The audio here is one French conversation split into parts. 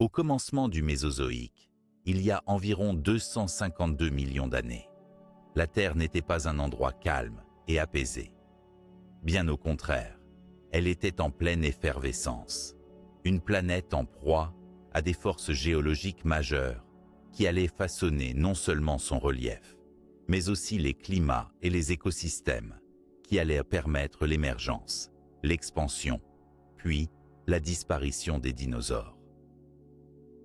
Au commencement du Mésozoïque, il y a environ 252 millions d'années, la Terre n'était pas un endroit calme et apaisé. Bien au contraire, elle était en pleine effervescence, une planète en proie à des forces géologiques majeures qui allaient façonner non seulement son relief, mais aussi les climats et les écosystèmes qui allaient permettre l'émergence, l'expansion, puis la disparition des dinosaures.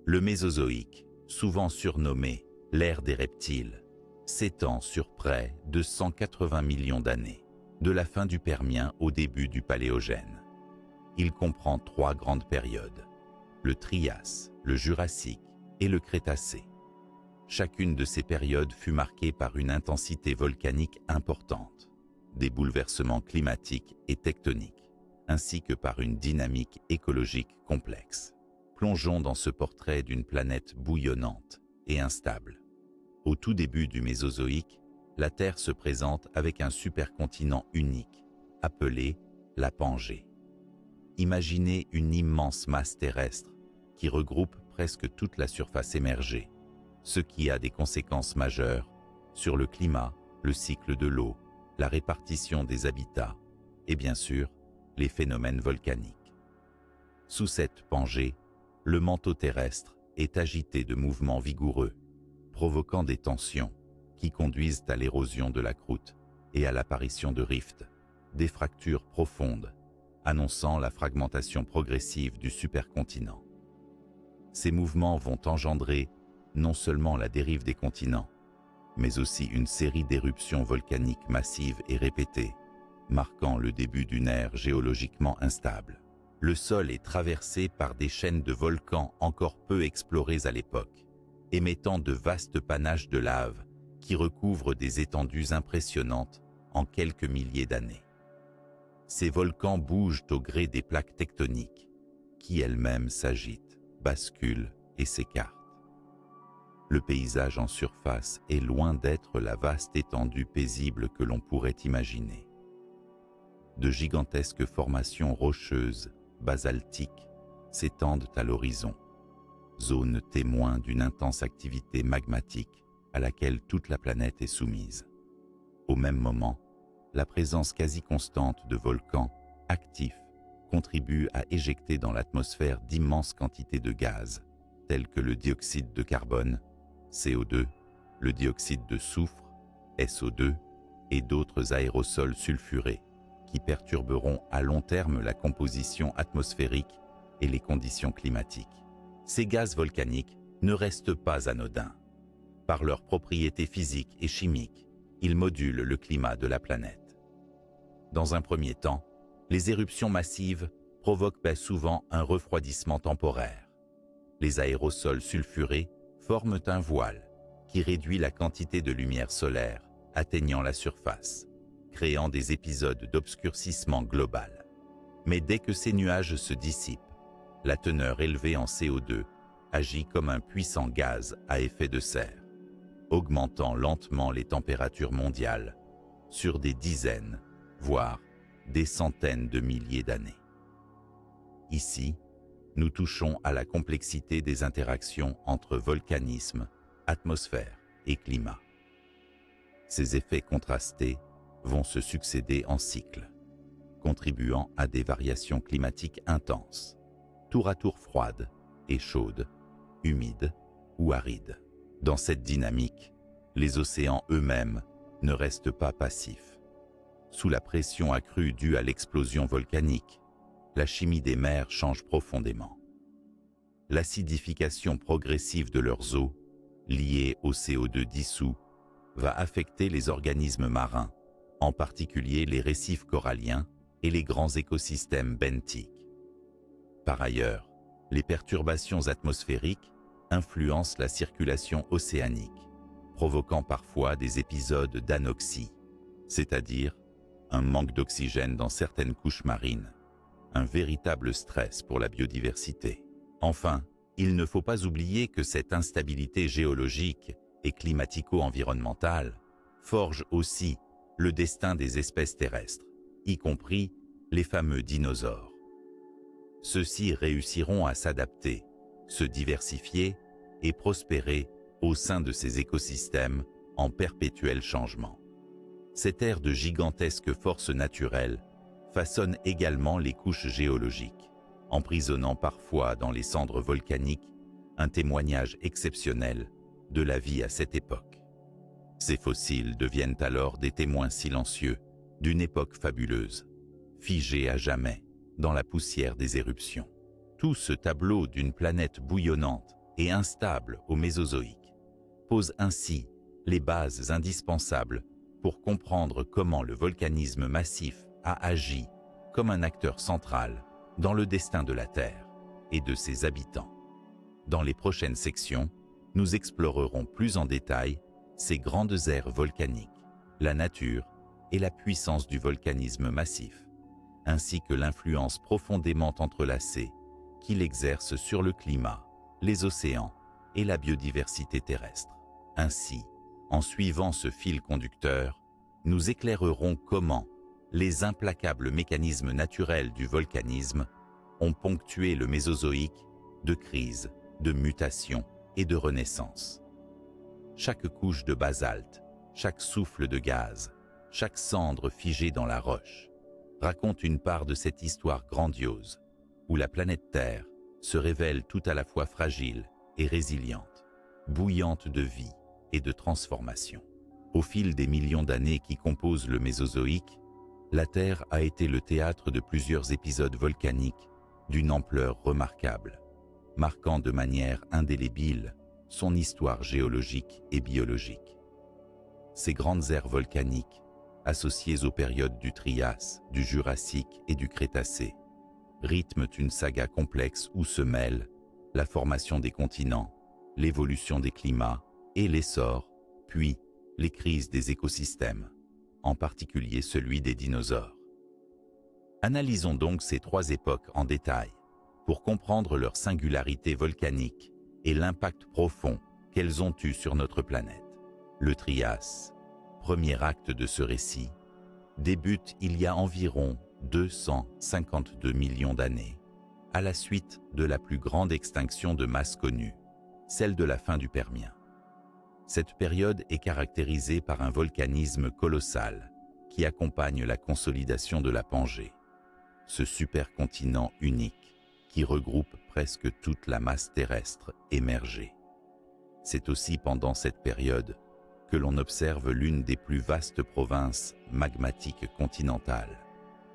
Le Mésozoïque, souvent surnommé l'ère des reptiles, s'étend sur près de 180 millions d'années, de la fin du Permien au début du Paléogène. Il comprend 3 grandes périodes, le Trias, le Jurassique et le Crétacé. Chacune de ces périodes fut marquée par une intensité volcanique importante, des bouleversements climatiques et tectoniques, ainsi que par une dynamique écologique complexe. Plongeons dans ce portrait d'une planète bouillonnante et instable. Au tout début du Mésozoïque, la Terre se présente avec un supercontinent unique, appelé la Pangée. Imaginez une immense masse terrestre qui regroupe presque toute la surface émergée, ce qui a des conséquences majeures sur le climat, le cycle de l'eau, la répartition des habitats et bien sûr les phénomènes volcaniques. Sous cette Pangée, le manteau terrestre est agité de mouvements vigoureux, provoquant des tensions qui conduisent à l'érosion de la croûte et à l'apparition de rifts, des fractures profondes, annonçant la fragmentation progressive du supercontinent. Ces mouvements vont engendrer non seulement la dérive des continents, mais aussi une série d'éruptions volcaniques massives et répétées, marquant le début d'une ère géologiquement instable. Le sol est traversé par des chaînes de volcans encore peu explorées à l'époque, émettant de vastes panaches de lave qui recouvrent des étendues impressionnantes en quelques milliers d'années. Ces volcans bougent au gré des plaques tectoniques, qui elles-mêmes s'agitent, basculent et s'écartent. Le paysage en surface est loin d'être la vaste étendue paisible que l'on pourrait imaginer. De gigantesques formations rocheuses, basaltiques, s'étendent à l'horizon, zone témoin d'une intense activité magmatique à laquelle toute la planète est soumise. Au même moment, la présence quasi constante de volcans actifs contribue à éjecter dans l'atmosphère d'immenses quantités de gaz, tels que le dioxyde de carbone, CO2, le dioxyde de soufre, SO2, et d'autres aérosols sulfurés, qui perturberont à long terme la composition atmosphérique et les conditions climatiques. Ces gaz volcaniques ne restent pas anodins. Par leurs propriétés physiques et chimiques, ils modulent le climat de la planète. Dans un premier temps, les éruptions massives provoquent souvent un refroidissement temporaire. Les aérosols sulfurés forment un voile qui réduit la quantité de lumière solaire atteignant la surface, créant des épisodes d'obscurcissement global. Mais dès que ces nuages se dissipent, la teneur élevée en CO2 agit comme un puissant gaz à effet de serre, augmentant lentement les températures mondiales sur des dizaines, voire des centaines de milliers d'années. Ici, nous touchons à la complexité des interactions entre volcanisme, atmosphère et climat. Ces effets contrastés vont se succéder en cycles, contribuant à des variations climatiques intenses, tour à tour froides et chaudes, humides ou arides. Dans cette dynamique, les océans eux-mêmes ne restent pas passifs. Sous la pression accrue due à l'explosion volcanique, la chimie des mers change profondément. L'acidification progressive de leurs eaux, liée au CO2 dissous, va affecter les organismes marins, en particulier les récifs coralliens et les grands écosystèmes benthiques. Par ailleurs, les perturbations atmosphériques influencent la circulation océanique, provoquant parfois des épisodes d'anoxie, c'est-à-dire un manque d'oxygène dans certaines couches marines, un véritable stress pour la biodiversité. Enfin, il ne faut pas oublier que cette instabilité géologique et climatico-environnementale forge aussi le destin des espèces terrestres, y compris les fameux dinosaures. Ceux-ci réussiront à s'adapter, se diversifier et prospérer au sein de ces écosystèmes en perpétuel changement. Cette ère de gigantesques forces naturelles façonne également les couches géologiques, emprisonnant parfois dans les cendres volcaniques un témoignage exceptionnel de la vie à cette époque. Ces fossiles deviennent alors des témoins silencieux d'une époque fabuleuse, figée à jamais dans la poussière des éruptions. Tout ce tableau d'une planète bouillonnante et instable au Mésozoïque pose ainsi les bases indispensables pour comprendre comment le volcanisme massif a agi comme un acteur central dans le destin de la Terre et de ses habitants. Dans les prochaines sections, nous explorerons plus en détail ces grandes aires volcaniques, la nature et la puissance du volcanisme massif, ainsi que l'influence profondément entrelacée qu'il exerce sur le climat, les océans et la biodiversité terrestre. Ainsi, en suivant ce fil conducteur, nous éclairerons comment les implacables mécanismes naturels du volcanisme ont ponctué le Mésozoïque de crises, de mutations et de renaissance. Chaque couche de basalte, chaque souffle de gaz, chaque cendre figée dans la roche raconte une part de cette histoire grandiose où la planète Terre se révèle tout à la fois fragile et résiliente, bouillante de vie et de transformation. Au fil des millions d'années qui composent le Mésozoïque, la Terre a été le théâtre de plusieurs épisodes volcaniques d'une ampleur remarquable, marquant de manière indélébile son histoire géologique et biologique. Ces grandes aires volcaniques, associées aux périodes du Trias, du Jurassique et du Crétacé, rythment une saga complexe où se mêlent la formation des continents, l'évolution des climats et l'essor, puis les crises des écosystèmes, en particulier celui des dinosaures. Analysons donc ces trois époques en détail pour comprendre leur singularité volcanique et l'impact profond qu'elles ont eu sur notre planète. Le Trias, premier acte de ce récit, débute il y a environ 252 millions d'années, à la suite de la plus grande extinction de masse connue, celle de la fin du Permien. Cette période est caractérisée par un volcanisme colossal qui accompagne la consolidation de la Pangée, ce supercontinent unique qui regroupe presque toute la masse terrestre émergée. C'est aussi pendant cette période que l'on observe l'une des plus vastes provinces magmatiques continentales,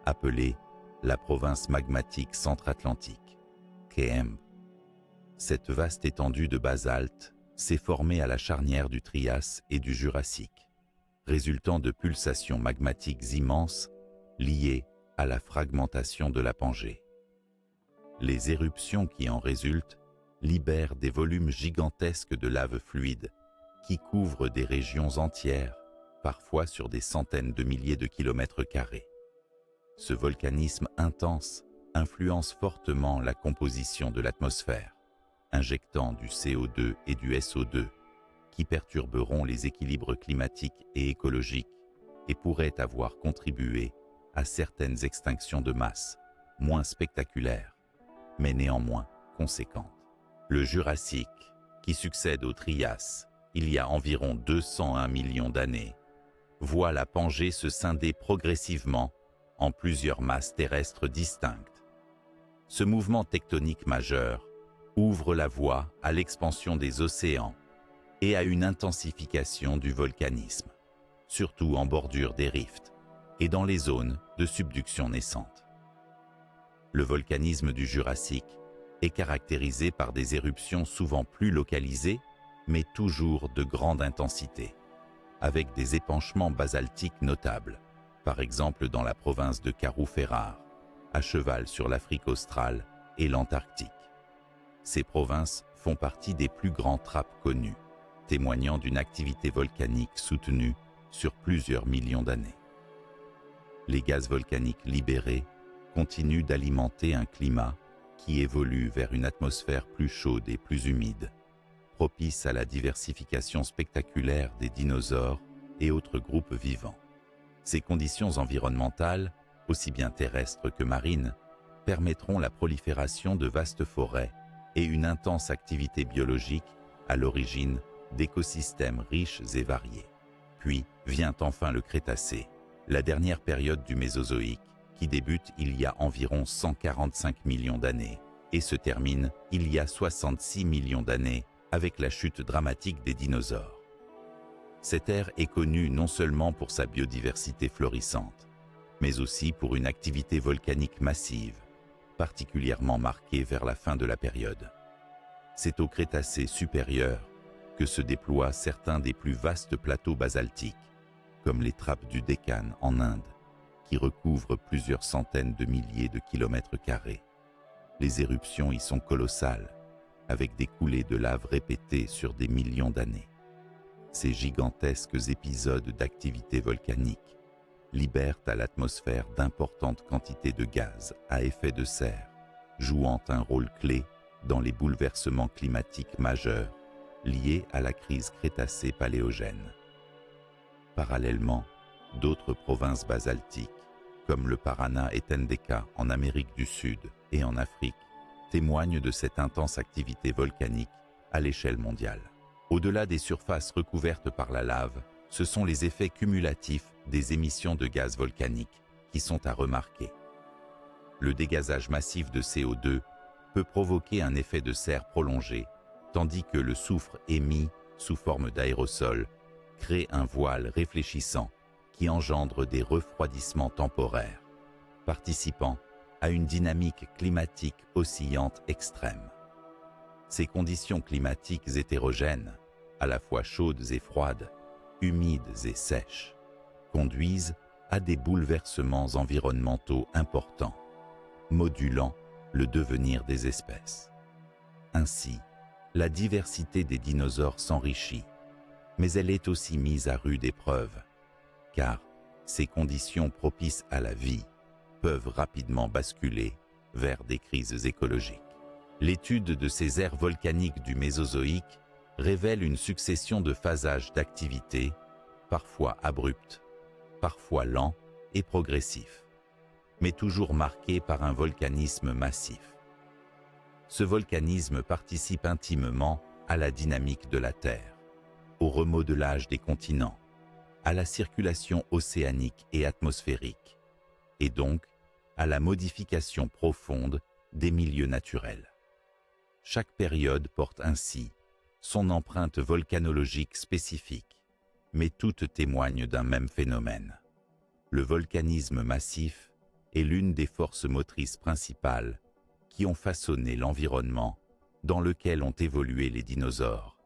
appelée la province magmatique centre-atlantique, KM. Cette vaste étendue de basalte s'est formée à la charnière du Trias et du Jurassique, résultant de pulsations magmatiques immenses liées à la fragmentation de la Pangée. Les éruptions qui en résultent libèrent des volumes gigantesques de lave fluide qui couvrent des régions entières, parfois sur des centaines de milliers de kilomètres carrés. Ce volcanisme intense influence fortement la composition de l'atmosphère, injectant du CO2 et du SO2 qui perturberont les équilibres climatiques et écologiques et pourraient avoir contribué à certaines extinctions de masse, moins spectaculaires, mais néanmoins conséquentes. Le Jurassique, qui succède au Trias, il y a environ 201 millions d'années, voit la Pangée se scinder progressivement en plusieurs masses terrestres distinctes. Ce mouvement tectonique majeur ouvre la voie à l'expansion des océans et à une intensification du volcanisme, surtout en bordure des rifts et dans les zones de subduction naissantes. Le volcanisme du Jurassique est caractérisé par des éruptions souvent plus localisées, mais toujours de grande intensité, avec des épanchements basaltiques notables, par exemple dans la province de Karou-Ferrar, à cheval sur l'Afrique australe et l'Antarctique. Ces provinces font partie des plus grands traps connus, témoignant d'une activité volcanique soutenue sur plusieurs millions d'années. Les gaz volcaniques libérés continuent d'alimenter un climat qui évolue vers une atmosphère plus chaude et plus humide, propice à la diversification spectaculaire des dinosaures et autres groupes vivants. Ces conditions environnementales, aussi bien terrestres que marines, permettront la prolifération de vastes forêts et une intense activité biologique à l'origine d'écosystèmes riches et variés. Puis vient enfin le Crétacé, la dernière période du Mésozoïque, qui débute il y a environ 145 millions d'années et se termine il y a 66 millions d'années avec la chute dramatique des dinosaures. Cette ère est connue non seulement pour sa biodiversité florissante, mais aussi pour une activité volcanique massive, particulièrement marquée vers la fin de la période. C'est au Crétacé supérieur que se déploient certains des plus vastes plateaux basaltiques, comme les trappes du Décan en Inde, qui recouvrent plusieurs centaines de milliers de kilomètres carrés. Les éruptions y sont colossales, avec des coulées de lave répétées sur des millions d'années. Ces gigantesques épisodes d'activité volcanique libèrent à l'atmosphère d'importantes quantités de gaz à effet de serre, jouant un rôle clé dans les bouleversements climatiques majeurs liés à la crise Crétacé-Paléogène. Parallèlement, d'autres provinces basaltiques, comme le Paraná et Tendeka en Amérique du Sud et en Afrique, témoignent de cette intense activité volcanique à l'échelle mondiale. Au-delà des surfaces recouvertes par la lave, ce sont les effets cumulatifs des émissions de gaz volcaniques qui sont à remarquer. Le dégazage massif de CO2 peut provoquer un effet de serre prolongé, tandis que le soufre émis sous forme d'aérosol crée un voile réfléchissant qui engendre des refroidissements temporaires, participant à une dynamique climatique oscillante extrême. Ces conditions climatiques hétérogènes, à la fois chaudes et froides, humides et sèches, conduisent à des bouleversements environnementaux importants, modulant le devenir des espèces. Ainsi, la diversité des dinosaures s'enrichit, mais elle est aussi mise à rude épreuve, car ces conditions propices à la vie peuvent rapidement basculer vers des crises écologiques. L'étude de ces aires volcaniques du Mésozoïque révèle une succession de phasages d'activité, parfois abrupts, parfois lents et progressifs, mais toujours marqués par un volcanisme massif. Ce volcanisme participe intimement à la dynamique de la Terre, au remodelage des continents, à la circulation océanique et atmosphérique, et donc à la modification profonde des milieux naturels. Chaque période porte ainsi son empreinte volcanologique spécifique, mais toutes témoignent d'un même phénomène. Le volcanisme massif est l'une des forces motrices principales qui ont façonné l'environnement dans lequel ont évolué les dinosaures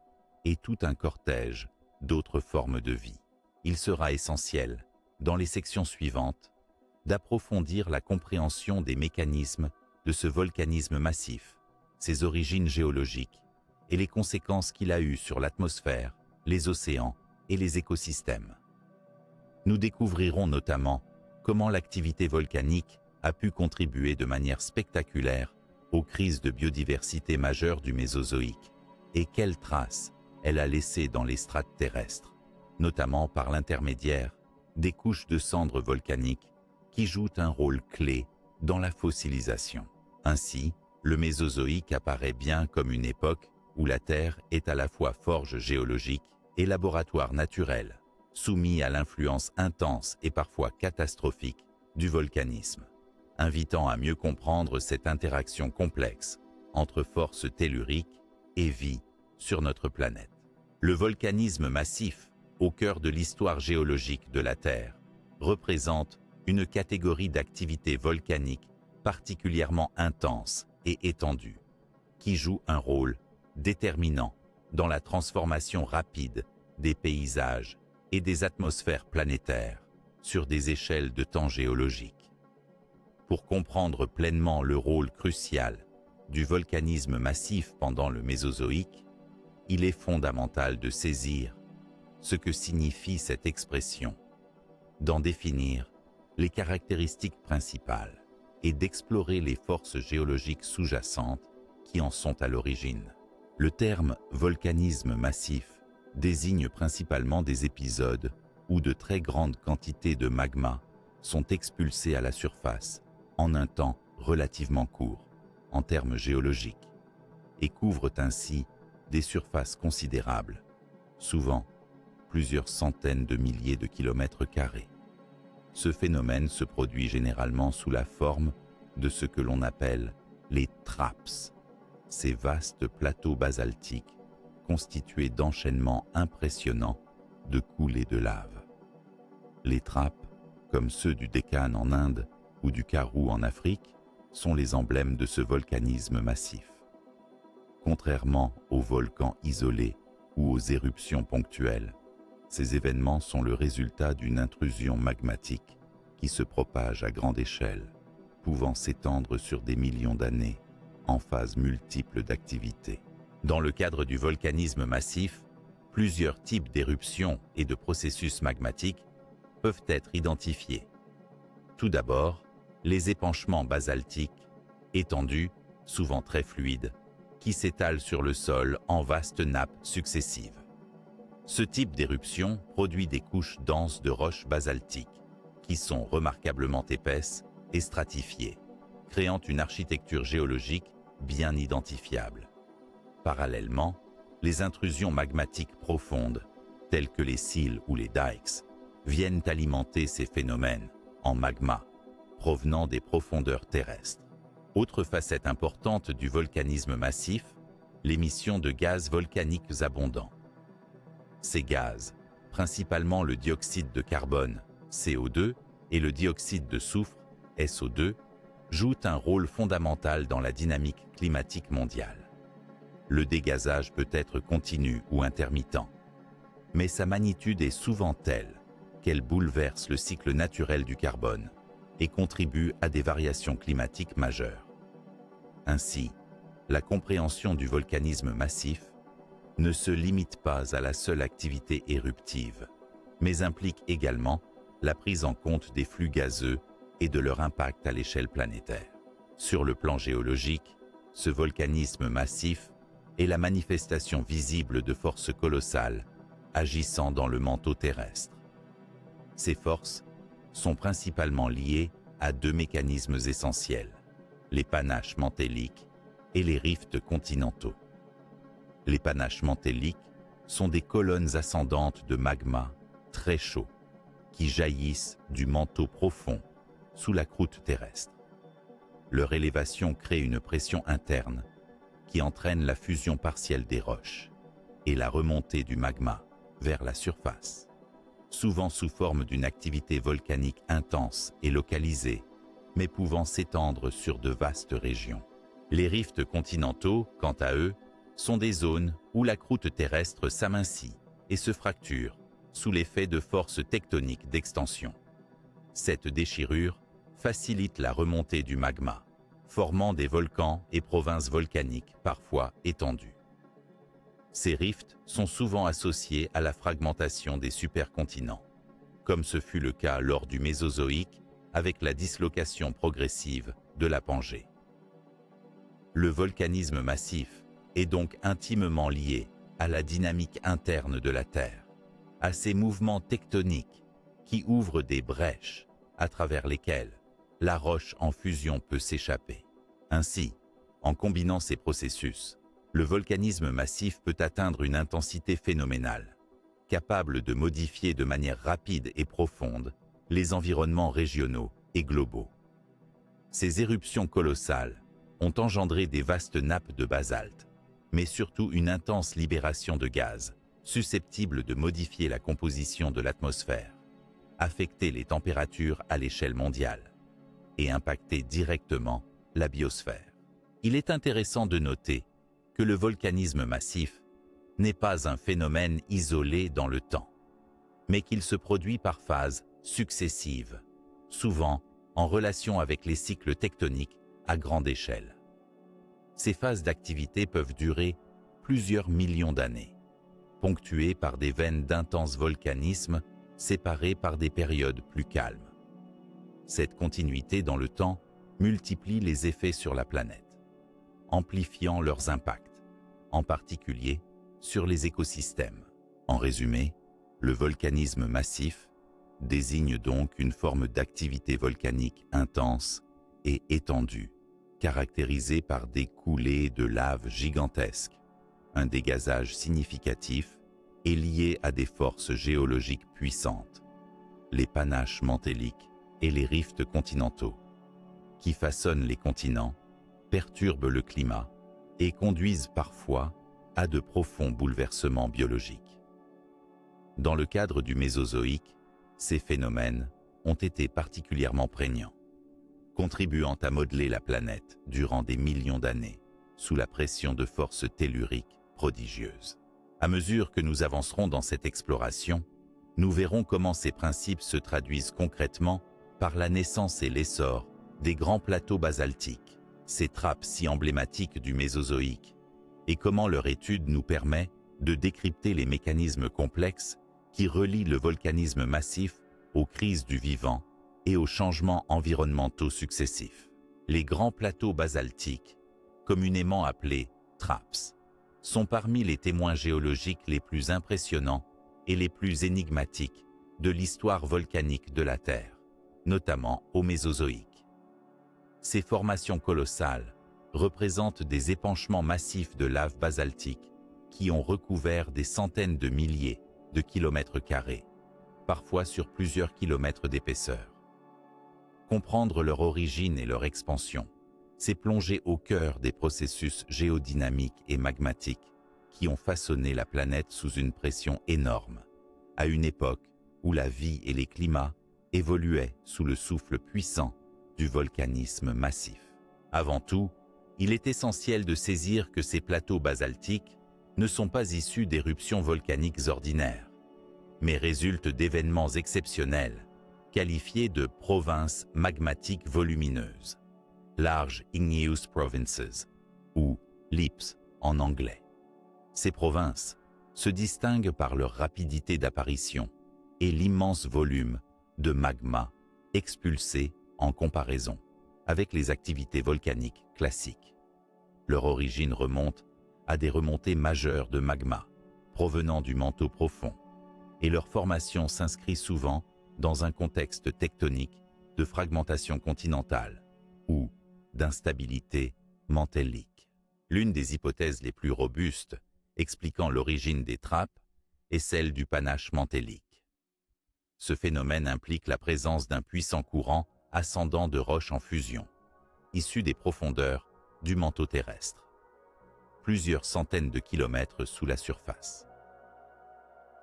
et tout un cortège d'autres formes de vie. Il sera essentiel, dans les sections suivantes, d'approfondir la compréhension des mécanismes de ce volcanisme massif, ses origines géologiques et les conséquences qu'il a eues sur l'atmosphère, les océans et les écosystèmes. Nous découvrirons notamment comment l'activité volcanique a pu contribuer de manière spectaculaire aux crises de biodiversité majeures du Mésozoïque et quelles traces elle a laissées dans les strates terrestres, notamment par l'intermédiaire des couches de cendres volcaniques qui jouent un rôle clé dans la fossilisation. Ainsi, le Mésozoïque apparaît bien comme une époque où la Terre est à la fois forge géologique et laboratoire naturel, soumis à l'influence intense et parfois catastrophique du volcanisme, invitant à mieux comprendre cette interaction complexe entre forces telluriques et vie sur notre planète. Le volcanisme massif, au cœur de l'histoire géologique de la Terre, représente une catégorie d'activités volcaniques particulièrement intense et étendue, qui joue un rôle déterminant dans la transformation rapide des paysages et des atmosphères planétaires sur des échelles de temps géologiques. Pour comprendre pleinement le rôle crucial du volcanisme massif pendant le Mésozoïque, il est fondamental de saisir ce que signifie cette expression, d'en définir les caractéristiques principales et d'explorer les forces géologiques sous-jacentes qui en sont à l'origine. Le terme volcanisme massif désigne principalement des épisodes où de très grandes quantités de magma sont expulsées à la surface en un temps relativement court en termes géologiques, et couvrent ainsi des surfaces considérables, souvent plusieurs centaines de milliers de kilomètres carrés. Ce phénomène se produit généralement sous la forme de ce que l'on appelle les traps, ces vastes plateaux basaltiques constitués d'enchaînements impressionnants de coulées de lave. Les traps, comme ceux du Décan en Inde ou du Karoo en Afrique, sont les emblèmes de ce volcanisme massif. Contrairement aux volcans isolés ou aux éruptions ponctuelles, ces événements sont le résultat d'une intrusion magmatique qui se propage à grande échelle, pouvant s'étendre sur des millions d'années en phases multiples d'activité. Dans le cadre du volcanisme massif, plusieurs types d'éruptions et de processus magmatiques peuvent être identifiés. Tout d'abord, les épanchements basaltiques, étendus, souvent très fluides, qui s'étalent sur le sol en vastes nappes successives. Ce type d'éruption produit des couches denses de roches basaltiques, qui sont remarquablement épaisses et stratifiées, créant une architecture géologique bien identifiable. Parallèlement, les intrusions magmatiques profondes, telles que les sills ou les dikes, viennent alimenter ces phénomènes en magma, provenant des profondeurs terrestres. Autre facette importante du volcanisme massif, l'émission de gaz volcaniques abondants. Ces gaz, principalement le dioxyde de carbone, CO2, et le dioxyde de soufre, SO2, jouent un rôle fondamental dans la dynamique climatique mondiale. Le dégazage peut être continu ou intermittent, mais sa magnitude est souvent telle qu'elle bouleverse le cycle naturel du carbone et contribue à des variations climatiques majeures. Ainsi, la compréhension du volcanisme massif ne se limite pas à la seule activité éruptive, mais implique également la prise en compte des flux gazeux et de leur impact à l'échelle planétaire. Sur le plan géologique, ce volcanisme massif est la manifestation visible de forces colossales agissant dans le manteau terrestre. Ces forces sont principalement liées à deux mécanismes essentiels, les panaches mantéliques et les rifts continentaux. Les panaches mantéliques sont des colonnes ascendantes de magma très chaud qui jaillissent du manteau profond sous la croûte terrestre. Leur élévation crée une pression interne qui entraîne la fusion partielle des roches et la remontée du magma vers la surface, souvent sous forme d'une activité volcanique intense et localisée, mais pouvant s'étendre sur de vastes régions. Les rifts continentaux, quant à eux, sont des zones où la croûte terrestre s'amincit et se fracture sous l'effet de forces tectoniques d'extension. Cette déchirure facilite la remontée du magma, formant des volcans et provinces volcaniques parfois étendues. Ces rifts sont souvent associés à la fragmentation des supercontinents, comme ce fut le cas lors du Mésozoïque avec la dislocation progressive de la Pangée. Le volcanisme massif est donc intimement lié à la dynamique interne de la Terre, à ces mouvements tectoniques qui ouvrent des brèches à travers lesquelles la roche en fusion peut s'échapper. Ainsi, en combinant ces processus, le volcanisme massif peut atteindre une intensité phénoménale, capable de modifier de manière rapide et profonde les environnements régionaux et globaux. Ces éruptions colossales ont engendré des vastes nappes de basalte, mais surtout une intense libération de gaz, susceptible de modifier la composition de l'atmosphère, affecter les températures à l'échelle mondiale et impacter directement la biosphère. Il est intéressant de noter que le volcanisme massif n'est pas un phénomène isolé dans le temps, mais qu'il se produit par phases successives, souvent en relation avec les cycles tectoniques à grande échelle. Ces phases d'activité peuvent durer plusieurs millions d'années, ponctuées par des veines d'intense volcanisme séparées par des périodes plus calmes. Cette continuité dans le temps multiplie les effets sur la planète, amplifiant leurs impacts, en particulier sur les écosystèmes. En résumé, le volcanisme massif désigne donc une forme d'activité volcanique intense et étendue caractérisée par des coulées de lave gigantesques. Un dégazage significatif est lié à des forces géologiques puissantes, les panaches mantéliques et les rifts continentaux, qui façonnent les continents, perturbent le climat et conduisent parfois à de profonds bouleversements biologiques. Dans le cadre du Mésozoïque, ces phénomènes ont été particulièrement prégnants, contribuant à modeler la planète durant des millions d'années sous la pression de forces telluriques prodigieuses. À mesure que nous avancerons dans cette exploration, nous verrons comment ces principes se traduisent concrètement par la naissance et l'essor des grands plateaux basaltiques, ces trappes si emblématiques du Mésozoïque, et comment leur étude nous permet de décrypter les mécanismes complexes qui relient le volcanisme massif aux crises du vivant et aux changements environnementaux successifs. Les grands plateaux basaltiques, communément appelés traps, sont parmi les témoins géologiques les plus impressionnants et les plus énigmatiques de l'histoire volcanique de la Terre, notamment au Mésozoïque. Ces formations colossales représentent des épanchements massifs de lave basaltique qui ont recouvert des centaines de milliers de kilomètres carrés, parfois sur plusieurs kilomètres d'épaisseur. Comprendre leur origine et leur expansion, c'est plonger au cœur des processus géodynamiques et magmatiques qui ont façonné la planète sous une pression énorme, à une époque où la vie et les climats évoluaient sous le souffle puissant du volcanisme massif. Avant tout, il est essentiel de saisir que ces plateaux basaltiques ne sont pas issus d'éruptions volcaniques ordinaires, mais résultent d'événements exceptionnels, qualifiés de provinces magmatiques volumineuses, Large Igneous Provinces, ou LIPS en anglais. Ces provinces se distinguent par leur rapidité d'apparition et l'immense volume de magma expulsé en comparaison avec les activités volcaniques classiques. Leur origine remonte à des remontées majeures de magma provenant du manteau profond, et leur formation s'inscrit souvent dans un contexte tectonique de fragmentation continentale ou d'instabilité mantélique. L'une des hypothèses les plus robustes expliquant l'origine des trappes est celle du panache mantélique. Ce phénomène implique la présence d'un puissant courant ascendant de roches en fusion, issu des profondeurs du manteau terrestre, plusieurs centaines de kilomètres sous la surface.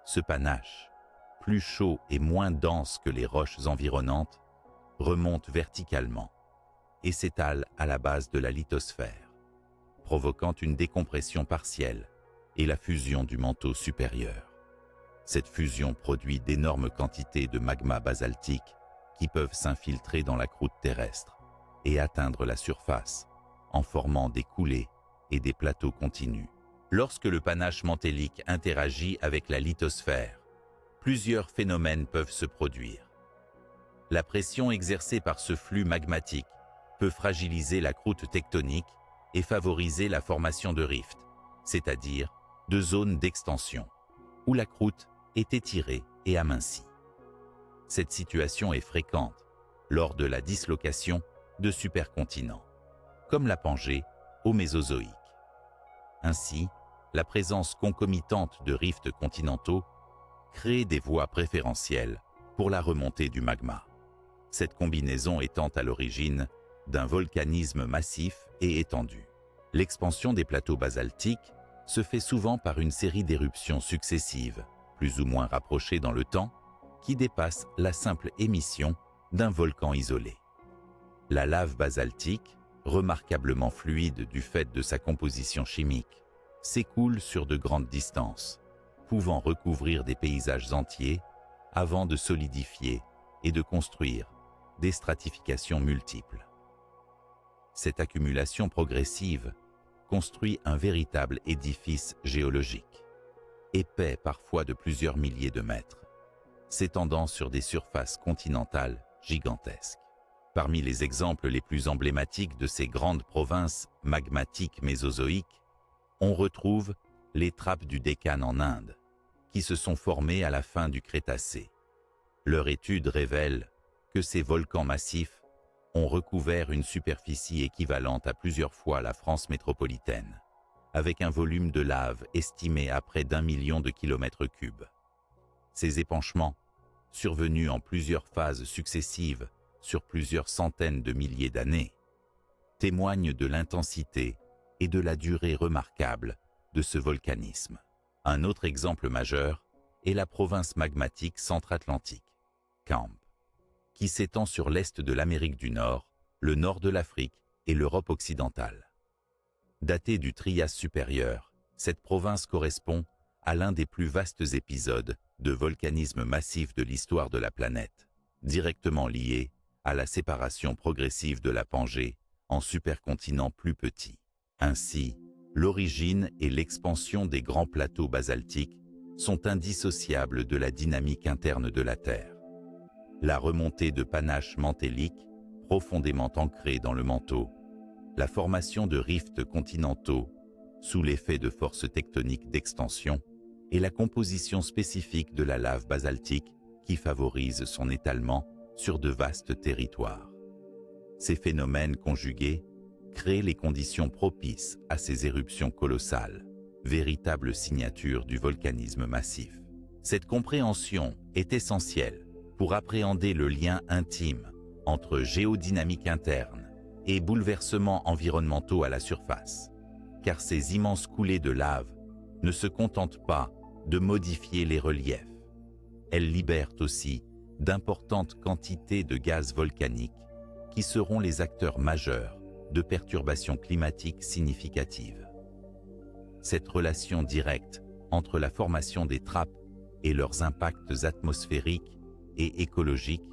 Ce panache, plus chaud et moins dense que les roches environnantes, remonte verticalement et s'étale à la base de la lithosphère, provoquant une décompression partielle et la fusion du manteau supérieur. Cette fusion produit d'énormes quantités de magma basaltique qui peuvent s'infiltrer dans la croûte terrestre et atteindre la surface en formant des coulées et des plateaux continus. Lorsque le panache mantélique interagit avec la lithosphère, plusieurs phénomènes peuvent se produire. La pression exercée par ce flux magmatique peut fragiliser la croûte tectonique et favoriser la formation de rifts, c'est-à-dire de zones d'extension, où la croûte est étirée et amincie. Cette situation est fréquente lors de la dislocation de supercontinents, comme la Pangée au Mésozoïque. Ainsi, la présence concomitante de rifts continentaux crée des voies préférentielles pour la remontée du magma. Cette combinaison étant à l'origine d'un volcanisme massif et étendu. L'expansion des plateaux basaltiques se fait souvent par une série d'éruptions successives, plus ou moins rapprochées dans le temps, qui dépassent la simple émission d'un volcan isolé. La lave basaltique, remarquablement fluide du fait de sa composition chimique, s'écoule sur de grandes distances, pouvant recouvrir des paysages entiers avant de solidifier et de construire des stratifications multiples. Cette accumulation progressive construit un véritable édifice géologique, épais parfois de plusieurs milliers de mètres, s'étendant sur des surfaces continentales gigantesques. Parmi les exemples les plus emblématiques de ces grandes provinces magmatiques mésozoïques, on retrouve les trappes du Décan en Inde, qui se sont formées à la fin du Crétacé. Leur étude révèle que ces volcans massifs ont recouvert une superficie équivalente à plusieurs fois la France métropolitaine, avec un volume de lave estimé à près d'1 million de kilomètres cubes. Ces épanchements, survenus en plusieurs phases successives sur plusieurs centaines de milliers d'années, témoignent de l'intensité et de la durée remarquable de ce volcanisme. Un autre exemple majeur est la province magmatique centra-atlantique, CAMP, qui s'étend sur l'est de l'Amérique du Nord, le nord de l'Afrique et l'Europe occidentale. Datée du Trias supérieur, cette province correspond à l'un des plus vastes épisodes de volcanisme massif de l'histoire de la planète, directement lié à la séparation progressive de la Pangée en supercontinents plus petits. Ainsi, l'origine et l'expansion des grands plateaux basaltiques sont indissociables de la dynamique interne de la Terre. La remontée de panaches mantéliques profondément ancrés dans le manteau, la formation de rifts continentaux sous l'effet de forces tectoniques d'extension et la composition spécifique de la lave basaltique qui favorise son étalement sur de vastes territoires. Ces phénomènes conjugués créent les conditions propices à ces éruptions colossales, véritables signatures du volcanisme massif. Cette compréhension est essentielle pour appréhender le lien intime entre géodynamique interne et bouleversements environnementaux à la surface, car ces immenses coulées de lave ne se contentent pas de modifier les reliefs. Elles libèrent aussi d'importantes quantités de gaz volcaniques qui seront les acteurs majeurs de perturbations climatiques significatives. Cette relation directe entre la formation des trappes et leurs impacts atmosphériques et écologiques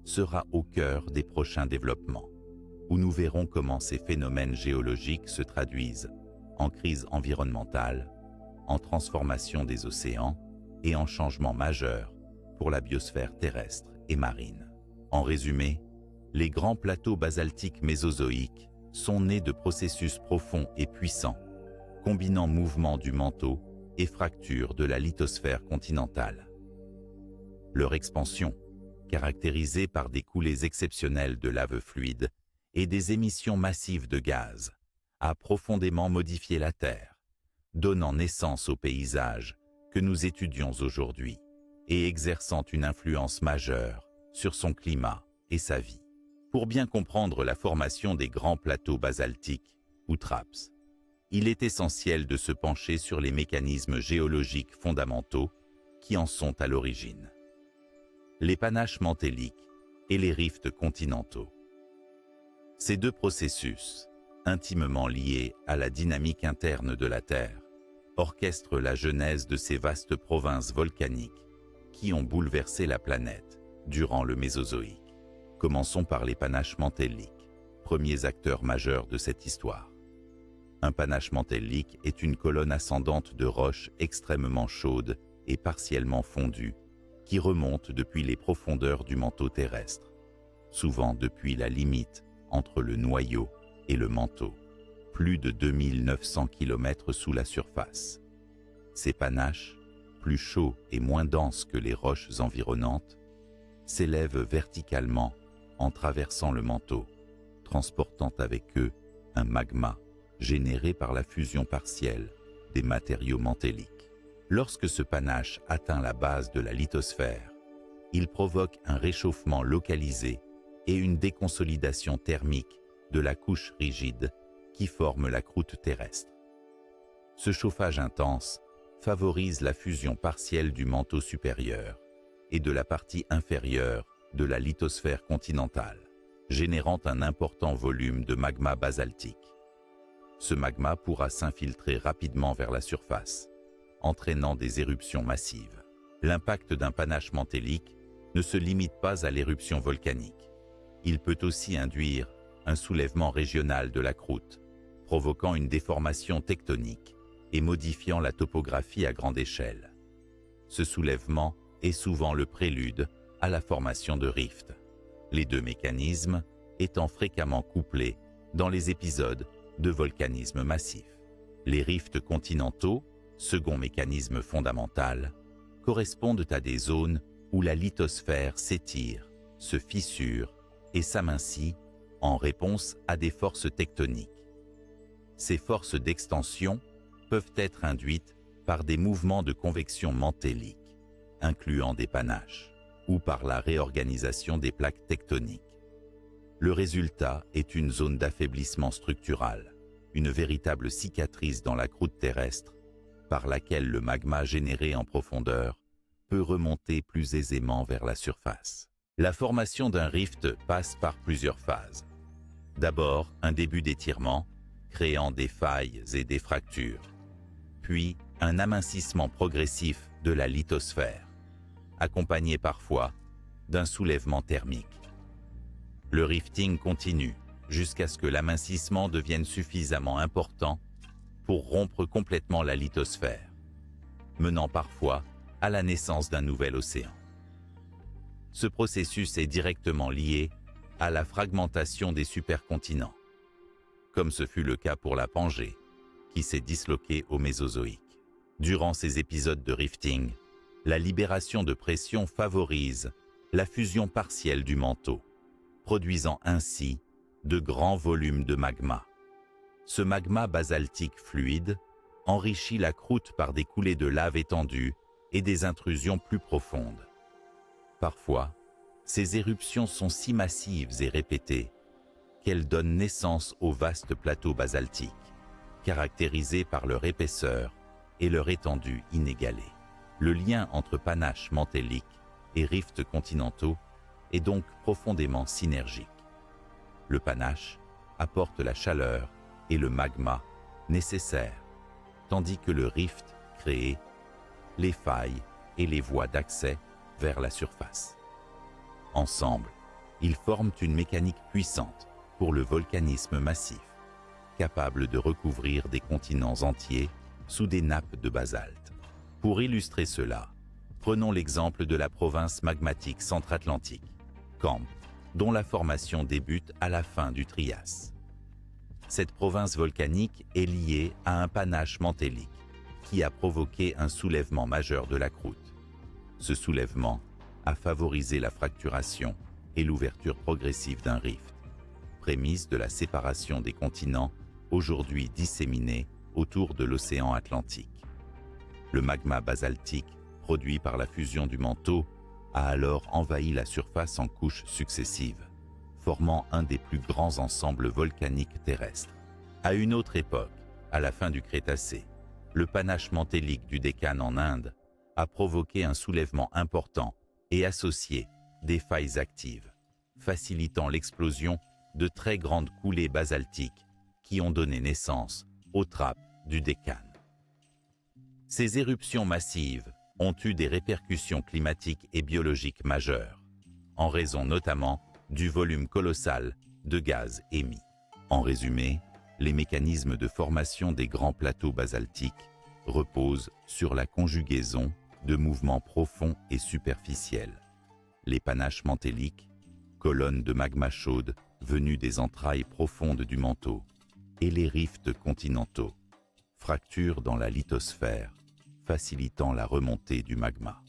sera au cœur des prochains développements, où nous verrons comment ces phénomènes géologiques se traduisent en crise environnementale, en transformation des océans et en changements majeurs pour la biosphère terrestre et marine. En résumé, les grands plateaux basaltiques mésozoïques sont nés de processus profonds et puissants, combinant mouvements du manteau et fractures de la lithosphère continentale. Leur expansion, caractérisée par des coulées exceptionnelles de lave fluide et des émissions massives de gaz, a profondément modifié la Terre, donnant naissance aux paysages que nous étudions aujourd'hui et exerçant une influence majeure sur son climat et sa vie. Pour bien comprendre la formation des grands plateaux basaltiques, ou TRAPS, il est essentiel de se pencher sur les mécanismes géologiques fondamentaux qui en sont à l'origine. Les panaches mantéliques et les rifts continentaux. Ces deux processus, intimement liés à la dynamique interne de la Terre, orchestrent la genèse de ces vastes provinces volcaniques qui ont bouleversé la planète durant le Mésozoïque. Commençons par les panaches mantéliques, premiers acteurs majeurs de cette histoire. Un panache mantélique est une colonne ascendante de roches extrêmement chaudes et partiellement fondues qui remontent depuis les profondeurs du manteau terrestre, souvent depuis la limite entre le noyau et le manteau, plus de 2900 km sous la surface. Ces panaches, plus chauds et moins denses que les roches environnantes, s'élèvent verticalement en traversant le manteau, transportant avec eux un magma généré par la fusion partielle des matériaux mantéliques. Lorsque ce panache atteint la base de la lithosphère, il provoque un réchauffement localisé et une déconsolidation thermique de la couche rigide qui forme la croûte terrestre. Ce chauffage intense favorise la fusion partielle du manteau supérieur et de la partie inférieure de la lithosphère continentale, générant un important volume de magma basaltique. Ce magma pourra s'infiltrer rapidement vers la surface, entraînant des éruptions massives. L'impact d'un panache mantélique ne se limite pas à l'éruption volcanique. Il peut aussi induire un soulèvement régional de la croûte, provoquant une déformation tectonique et modifiant la topographie à grande échelle. Ce soulèvement est souvent le prélude à la formation de rifts, les deux mécanismes étant fréquemment couplés dans les épisodes de volcanisme massif. Les rifts continentaux, second mécanisme fondamental, correspondent à des zones où la lithosphère s'étire, se fissure et s'amincit en réponse à des forces tectoniques. Ces forces d'extension peuvent être induites par des mouvements de convection mantélique, incluant des panaches, ou par la réorganisation des plaques tectoniques. Le résultat est une zone d'affaiblissement structural, une véritable cicatrice dans la croûte terrestre, par laquelle le magma généré en profondeur peut remonter plus aisément vers la surface. La formation d'un rift passe par plusieurs phases. D'abord, un début d'étirement, créant des failles et des fractures, puis un amincissement progressif de la lithosphère, accompagné parfois d'un soulèvement thermique. Le rifting continue jusqu'à ce que l'amincissement devienne suffisamment important pour rompre complètement la lithosphère, menant parfois à la naissance d'un nouvel océan. Ce processus est directement lié à la fragmentation des supercontinents, comme ce fut le cas pour la Pangée, qui s'est disloquée au Mésozoïque. Durant ces épisodes de rifting, la libération de pression favorise la fusion partielle du manteau, produisant ainsi de grands volumes de magma. Ce magma basaltique fluide enrichit la croûte par des coulées de lave étendues et des intrusions plus profondes. Parfois, ces éruptions sont si massives et répétées qu'elles donnent naissance aux vastes plateaux basaltiques, caractérisés par leur épaisseur et leur étendue inégalée. Le lien entre panaches mantéliques et rifts continentaux est donc profondément synergique. Le panache apporte la chaleur et le magma nécessaires, tandis que le rift crée les failles et les voies d'accès vers la surface. Ensemble, ils forment une mécanique puissante pour le volcanisme massif, capable de recouvrir des continents entiers sous des nappes de basalte. Pour illustrer cela, prenons l'exemple de la province magmatique centra-atlantique, Camp, dont la formation débute à la fin du Trias. Cette province volcanique est liée à un panache mantélique qui a provoqué un soulèvement majeur de la croûte. Ce soulèvement a favorisé la fracturation et l'ouverture progressive d'un rift, prémisse de la séparation des continents aujourd'hui disséminés autour de l'océan Atlantique. Le magma basaltique, produit par la fusion du manteau, a alors envahi la surface en couches successives, formant un des plus grands ensembles volcaniques terrestres. À une autre époque, à la fin du Crétacé, le panache mantélique du Décan en Inde a provoqué un soulèvement important et associé des failles actives, facilitant l'explosion de très grandes coulées basaltiques qui ont donné naissance aux trappes du Décan. Ces éruptions massives ont eu des répercussions climatiques et biologiques majeures, en raison notamment du volume colossal de gaz émis. En résumé, les mécanismes de formation des grands plateaux basaltiques reposent sur la conjugaison de mouvements profonds et superficiels. Les panaches mantéliques, colonnes de magma chaude venues des entrailles profondes du manteau, et les rifts continentaux, fractures dans la lithosphère, facilitant la remontée du magma.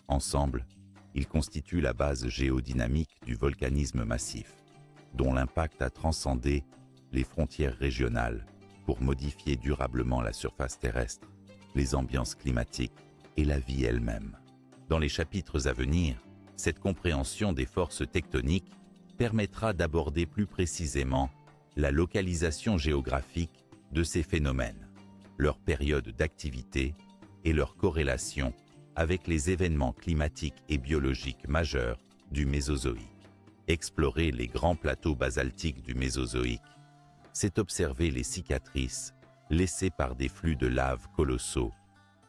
Ensemble, ils constituent la base géodynamique du volcanisme massif, dont l'impact a transcendé les frontières régionales pour modifier durablement la surface terrestre, les ambiances climatiques et la vie elle-même. Dans les chapitres à venir, cette compréhension des forces tectoniques permettra d'aborder plus précisément la localisation géographique de ces phénomènes, leur période d'activité et leur corrélation avec les événements climatiques et biologiques majeurs du Mésozoïque. Explorer les grands plateaux basaltiques du Mésozoïque, c'est observer les cicatrices laissées par des flux de lave colossaux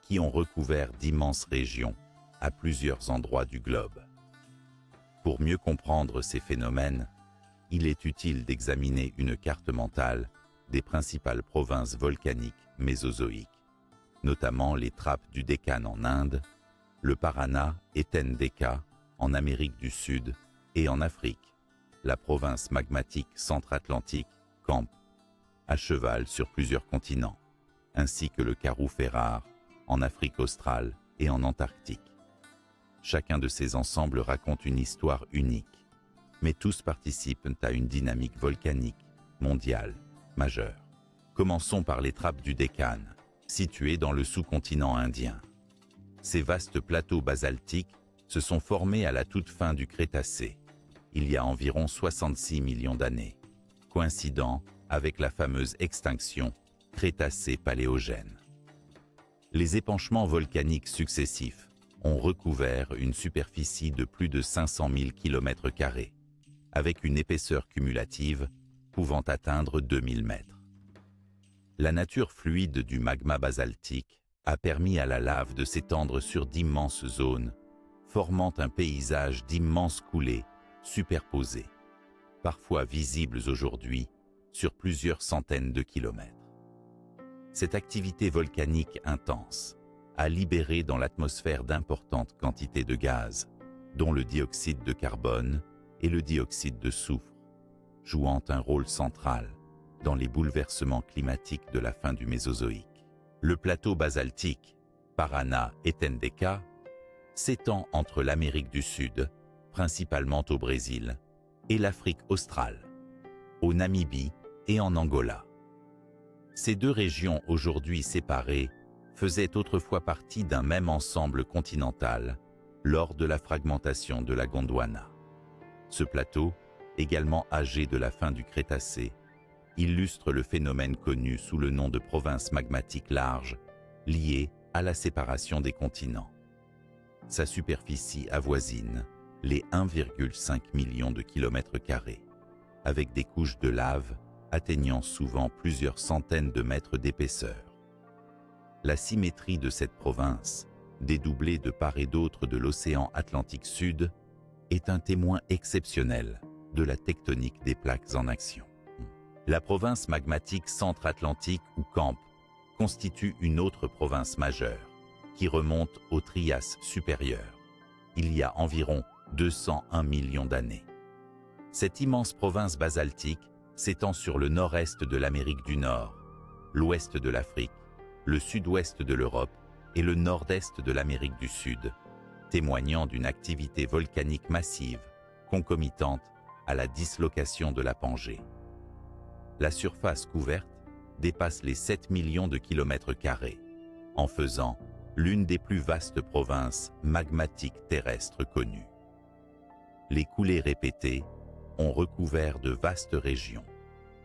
qui ont recouvert d'immenses régions à plusieurs endroits du globe. Pour mieux comprendre ces phénomènes, il est utile d'examiner une carte mentale des principales provinces volcaniques mésozoïques, notamment les trappes du Décan en Inde, le Parana et Tendeka en Amérique du Sud et en Afrique, la province magmatique centra-atlantique, Camp, à cheval sur plusieurs continents, ainsi que le Karoo-Ferrar en Afrique australe et en Antarctique. Chacun de ces ensembles raconte une histoire unique, mais tous participent à une dynamique volcanique mondiale majeure. Commençons par les trappes du Deccan, situées dans le sous-continent indien. Ces vastes plateaux basaltiques se sont formés à la toute fin du Crétacé, il y a environ 66 millions d'années, coïncidant avec la fameuse extinction Crétacé-Paléogène. Les épanchements volcaniques successifs ont recouvert une superficie de plus de 500 000 km², avec une épaisseur cumulative pouvant atteindre 2000 mètres. La nature fluide du magma basaltique a permis à la lave de s'étendre sur d'immenses zones, formant un paysage d'immenses coulées superposées, parfois visibles aujourd'hui sur plusieurs centaines de kilomètres. Cette activité volcanique intense a libéré dans l'atmosphère d'importantes quantités de gaz, dont le dioxyde de carbone et le dioxyde de soufre, jouant un rôle central dans les bouleversements climatiques de la fin du Mésozoïque. Le plateau basaltique, Paraná et Tendeka, s'étend entre l'Amérique du Sud, principalement au Brésil, et l'Afrique australe, au Namibie et en Angola. Ces deux régions aujourd'hui séparées faisaient autrefois partie d'un même ensemble continental lors de la fragmentation de la Gondwana. Ce plateau, également âgé de la fin du Crétacé, illustre le phénomène connu sous le nom de province magmatique large, lié à la séparation des continents. Sa superficie avoisine les 1,5 million de kilomètres carrés, avec des couches de lave atteignant souvent plusieurs centaines de mètres d'épaisseur. La symétrie de cette province, dédoublée de part et d'autre de l'océan Atlantique Sud, est un témoin exceptionnel de la tectonique des plaques en action. La province magmatique centre-atlantique ou CAMP constitue une autre province majeure qui remonte au Trias supérieur, il y a environ 201 millions d'années. Cette immense province basaltique s'étend sur le nord-est de l'Amérique du Nord, l'ouest de l'Afrique, le sud-ouest de l'Europe et le nord-est de l'Amérique du Sud, témoignant d'une activité volcanique massive, concomitante à la dislocation de la Pangée. La surface couverte dépasse les 7 millions de kilomètres carrés, en faisant l'une des plus vastes provinces magmatiques terrestres connues. Les coulées répétées ont recouvert de vastes régions,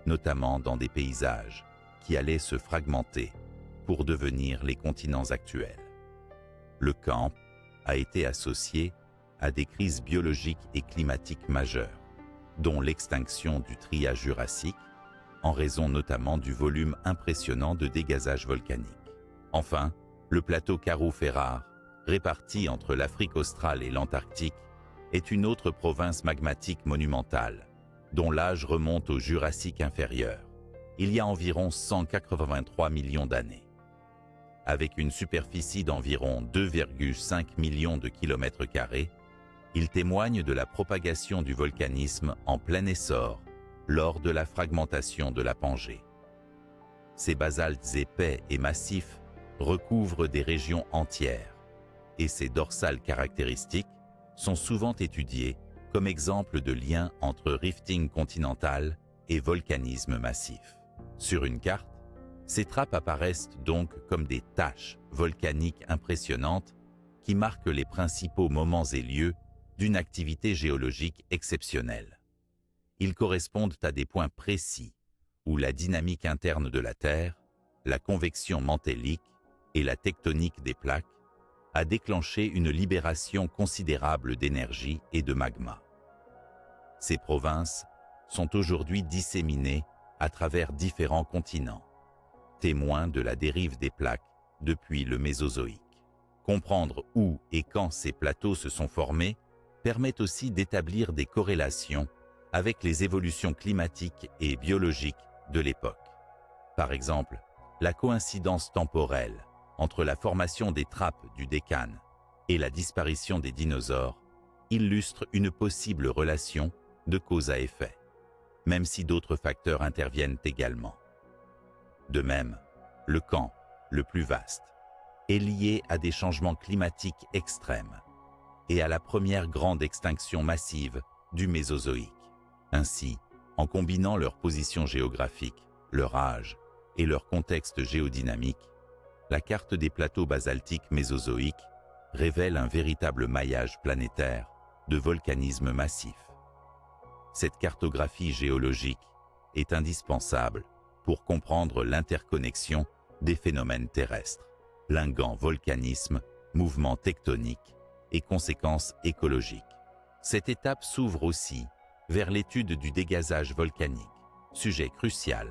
notamment dans des paysages qui allaient se fragmenter pour devenir les continents actuels. Le camp a été associé à des crises biologiques et climatiques majeures, dont l'extinction du Trias jurassique, en raison notamment du volume impressionnant de dégazage volcanique. Enfin, le plateau Karou-Ferrar, réparti entre l'Afrique australe et l'Antarctique, est une autre province magmatique monumentale, dont l'âge remonte au Jurassique inférieur, il y a environ 183 millions d'années. Avec une superficie d'environ 2,5 millions de kilomètres carrés, il témoigne de la propagation du volcanisme en plein essor lors de la fragmentation de la Pangée. Ces basaltes épais et massifs recouvrent des régions entières, et ces dorsales caractéristiques sont souvent étudiées comme exemple de lien entre rifting continental et volcanisme massif. Sur une carte, ces trappes apparaissent donc comme des taches volcaniques impressionnantes qui marquent les principaux moments et lieux d'une activité géologique exceptionnelle. Ils correspondent à des points précis où la dynamique interne de la Terre, la convection mantélique et la tectonique des plaques a déclenché une libération considérable d'énergie et de magma. Ces provinces sont aujourd'hui disséminées à travers différents continents, témoins de la dérive des plaques depuis le Mésozoïque. Comprendre où et quand ces plateaux se sont formés permet aussi d'établir des corrélations avec les évolutions climatiques et biologiques de l'époque. Par exemple, la coïncidence temporelle entre la formation des trappes du Deccan et la disparition des dinosaures illustre une possible relation de cause à effet, même si d'autres facteurs interviennent également. De même, le camp, le plus vaste, est lié à des changements climatiques extrêmes et à la première grande extinction massive du Mésozoïque. Ainsi, en combinant leur position géographique, leur âge et leur contexte géodynamique, la carte des plateaux basaltiques mésozoïques révèle un véritable maillage planétaire de volcanisme massif. Cette cartographie géologique est indispensable pour comprendre l'interconnexion des phénomènes terrestres, linguant volcanisme, mouvements tectoniques et conséquences écologiques. Cette étape s'ouvre aussi vers l'étude du dégazage volcanique, sujet crucial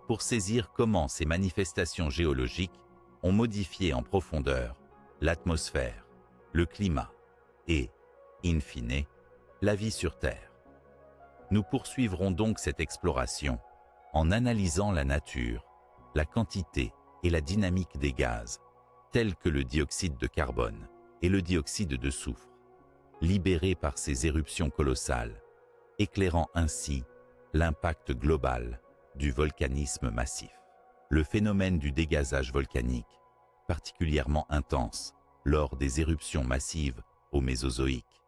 pour saisir comment ces manifestations géologiques ont modifié en profondeur l'atmosphère, le climat et, in fine, la vie sur Terre. Nous poursuivrons donc cette exploration en analysant la nature, la quantité et la dynamique des gaz, tels que le dioxyde de carbone et le dioxyde de soufre, libérés par ces éruptions colossales, éclairant ainsi l'impact global du volcanisme massif. Le phénomène du dégazage volcanique, particulièrement intense lors des éruptions massives au Mésozoïque,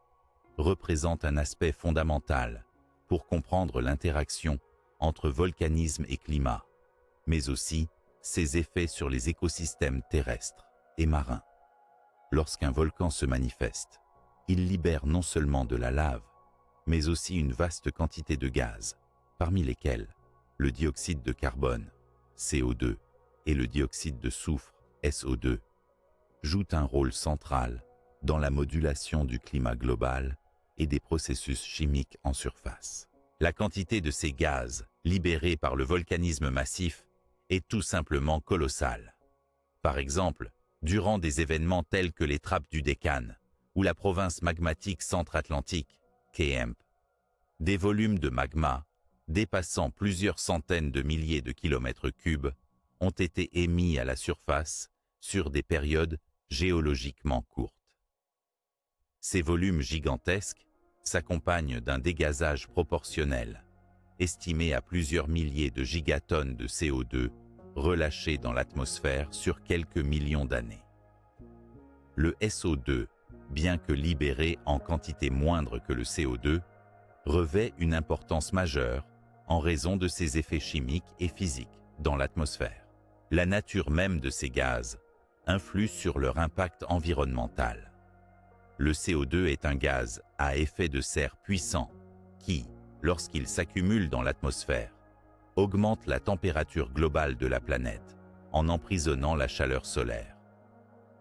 représente un aspect fondamental pour comprendre l'interaction entre volcanisme et climat, mais aussi ses effets sur les écosystèmes terrestres et marins. Lorsqu'un volcan se manifeste, il libère non seulement de la lave, mais aussi une vaste quantité de gaz, parmi lesquels le dioxyde de carbone, CO2, et le dioxyde de soufre, SO2, jouent un rôle central dans la modulation du climat global et des processus chimiques en surface. La quantité de ces gaz libérés par le volcanisme massif est tout simplement colossale. Par exemple, durant des événements tels que les trappes du Deccan ou la province magmatique centre-atlantique, KEMP, des volumes de magma dépassant plusieurs centaines de milliers de kilomètres cubes ont été émis à la surface sur des périodes géologiquement courtes. Ces volumes gigantesques s'accompagnent d'un dégazage proportionnel, estimé à plusieurs milliers de gigatonnes de CO2 relâchées dans l'atmosphère sur quelques millions d'années. Le SO2, bien que libéré en quantité moindre que le CO2, revêt une importance majeure en raison de ses effets chimiques et physiques dans l'atmosphère. La nature même de ces gaz influe sur leur impact environnemental. Le CO2 est un gaz à effet de serre puissant qui, lorsqu'il s'accumule dans l'atmosphère, augmente la température globale de la planète en emprisonnant la chaleur solaire.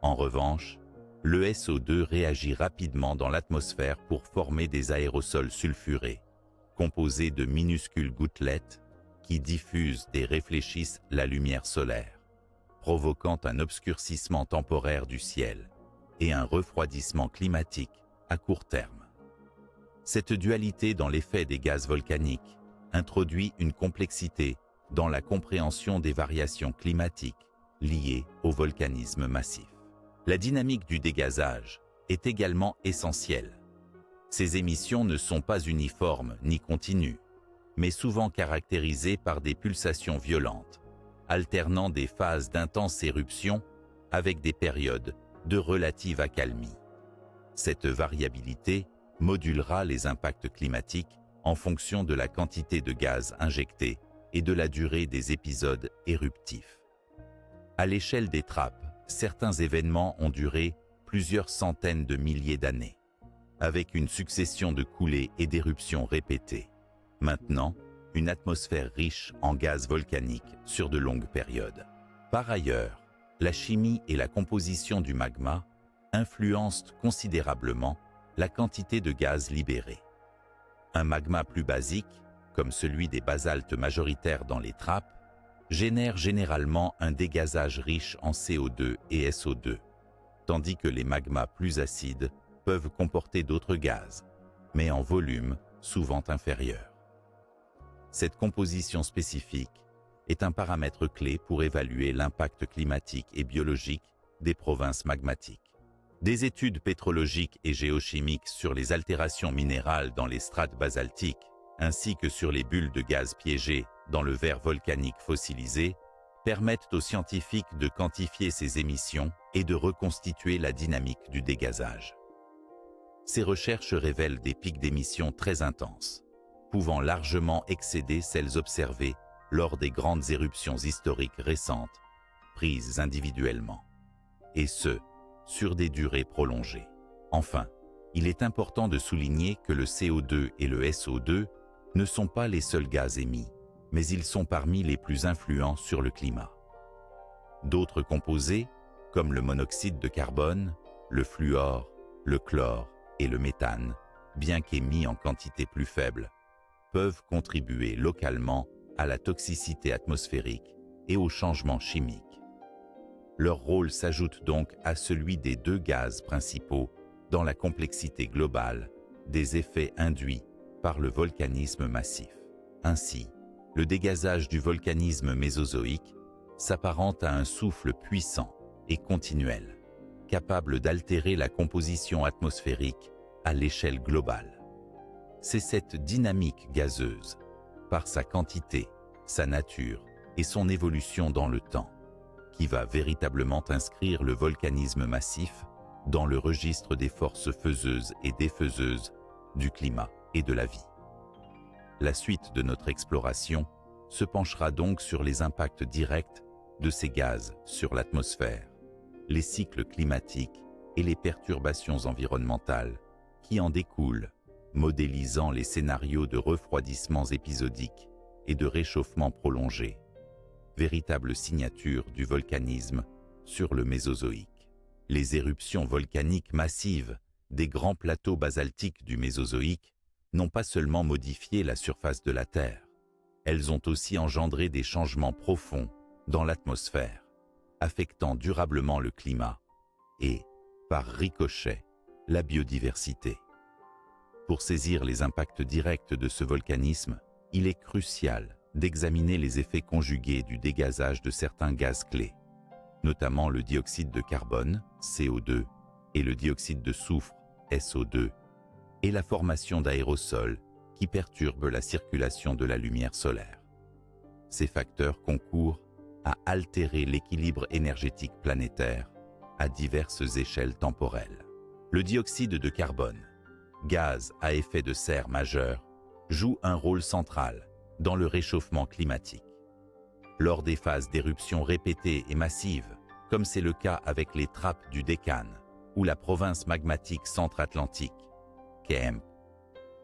En revanche, le SO2 réagit rapidement dans l'atmosphère pour former des aérosols sulfurés, composés de minuscules gouttelettes qui diffusent et réfléchissent la lumière solaire, provoquant un obscurcissement temporaire du ciel et un refroidissement climatique à court terme. Cette dualité dans l'effet des gaz volcaniques introduit une complexité dans la compréhension des variations climatiques liées au volcanisme massif. La dynamique du dégazage est également essentielle. Ces émissions ne sont pas uniformes ni continues, mais souvent caractérisées par des pulsations violentes, alternant des phases d'intense éruption avec des périodes de relative accalmie. Cette variabilité modulera les impacts climatiques en fonction de la quantité de gaz injecté et de la durée des épisodes éruptifs. À l'échelle des trappes, certains événements ont duré plusieurs centaines de milliers d'années, avec une succession de coulées et d'éruptions répétées. Maintenant, une atmosphère riche en gaz volcaniques sur de longues périodes. Par ailleurs, la chimie et la composition du magma influencent considérablement la quantité de gaz libéré. Un magma plus basique, comme celui des basaltes majoritaires dans les trappes, génère généralement un dégazage riche en CO2 et SO2, tandis que les magmas plus acides peuvent comporter d'autres gaz, mais en volume souvent inférieur. Cette composition spécifique est un paramètre clé pour évaluer l'impact climatique et biologique des provinces magmatiques. Des études pétrologiques et géochimiques sur les altérations minérales dans les strates basaltiques, ainsi que sur les bulles de gaz piégées dans le verre volcanique fossilisé, permettent aux scientifiques de quantifier ces émissions et de reconstituer la dynamique du dégazage. Ces recherches révèlent des pics d'émissions très intenses, pouvant largement excéder celles observées lors des grandes éruptions historiques récentes, prises individuellement, et ce, sur des durées prolongées. Enfin, il est important de souligner que le CO2 et le SO2 ne sont pas les seuls gaz émis, mais ils sont parmi les plus influents sur le climat. D'autres composés, comme le monoxyde de carbone, le fluor, le chlore et le méthane, bien qu'émis en quantité plus faible, peuvent contribuer localement à la toxicité atmosphérique et aux changements chimiques. Leur rôle s'ajoute donc à celui des deux gaz principaux dans la complexité globale des effets induits par le volcanisme massif. Ainsi, le dégazage du volcanisme mésozoïque s'apparente à un souffle puissant et continuel, capable d'altérer la composition atmosphérique à l'échelle globale. C'est cette dynamique gazeuse, par sa quantité, sa nature et son évolution dans le temps, qui va véritablement inscrire le volcanisme massif dans le registre des forces faiseuses et défaiseuses du climat et de la vie. La suite de notre exploration se penchera donc sur les impacts directs de ces gaz sur l'atmosphère, les cycles climatiques et les perturbations environnementales qui en découlent, modélisant les scénarios de refroidissements épisodiques et de réchauffement prolongé, véritable signature du volcanisme sur le Mésozoïque. Les éruptions volcaniques massives des grands plateaux basaltiques du Mésozoïque n'ont pas seulement modifié la surface de la Terre, elles ont aussi engendré des changements profonds dans l'atmosphère, affectant durablement le climat et, par ricochet, la biodiversité. Pour saisir les impacts directs de ce volcanisme, il est crucial d'examiner les effets conjugués du dégazage de certains gaz clés, notamment le dioxyde de carbone, CO2, et le dioxyde de soufre, SO2, et la formation d'aérosols qui perturbent la circulation de la lumière solaire. Ces facteurs concourent à altérer l'équilibre énergétique planétaire à diverses échelles temporelles. Le dioxyde de carbone, gaz à effet de serre majeur, joue un rôle central dans le réchauffement climatique. Lors des phases d'éruption répétées et massives, comme c'est le cas avec les trappes du Deccan ou la province magmatique centre-atlantique, KEMP,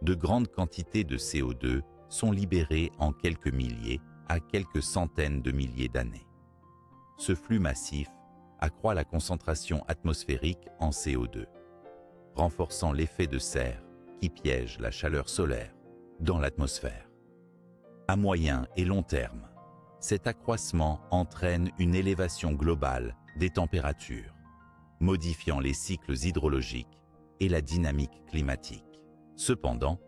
de grandes quantités de CO2 sont libérées en quelques milliers à quelques centaines de milliers d'années. Ce flux massif accroît la concentration atmosphérique en CO2, renforçant l'effet de serre qui piège la chaleur solaire dans l'atmosphère. À moyen et long terme, cet accroissement entraîne une élévation globale des températures, modifiant les cycles hydrologiques et la dynamique climatique. Cependant,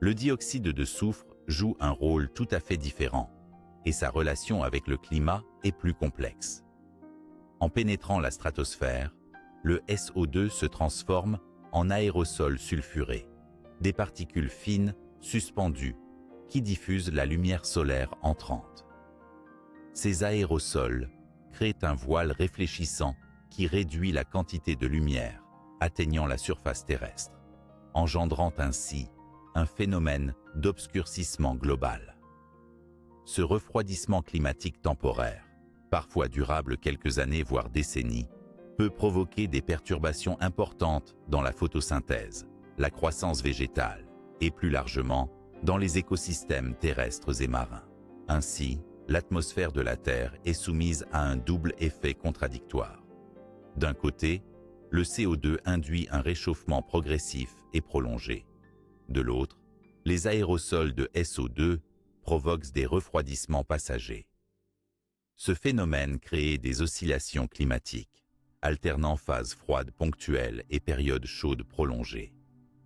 le dioxyde de soufre joue un rôle tout à fait différent et sa relation avec le climat est plus complexe. En pénétrant la stratosphère, le SO2 se transforme en aérosols sulfurés, des particules fines suspendues qui diffusent la lumière solaire entrante. Ces aérosols créent un voile réfléchissant qui réduit la quantité de lumière atteignant la surface terrestre, engendrant ainsi un phénomène d'obscurcissement global. Ce refroidissement climatique temporaire, parfois durable quelques années voire décennies, peut provoquer des perturbations importantes dans la photosynthèse, la croissance végétale et plus largement dans les écosystèmes terrestres et marins. Ainsi, l'atmosphère de la Terre est soumise à un double effet contradictoire. D'un côté, le CO2 induit un réchauffement progressif et prolongé. De l'autre, les aérosols de SO2 provoquent des refroidissements passagers. Ce phénomène crée des oscillations climatiques, alternant phases froides ponctuelles et périodes chaudes prolongées,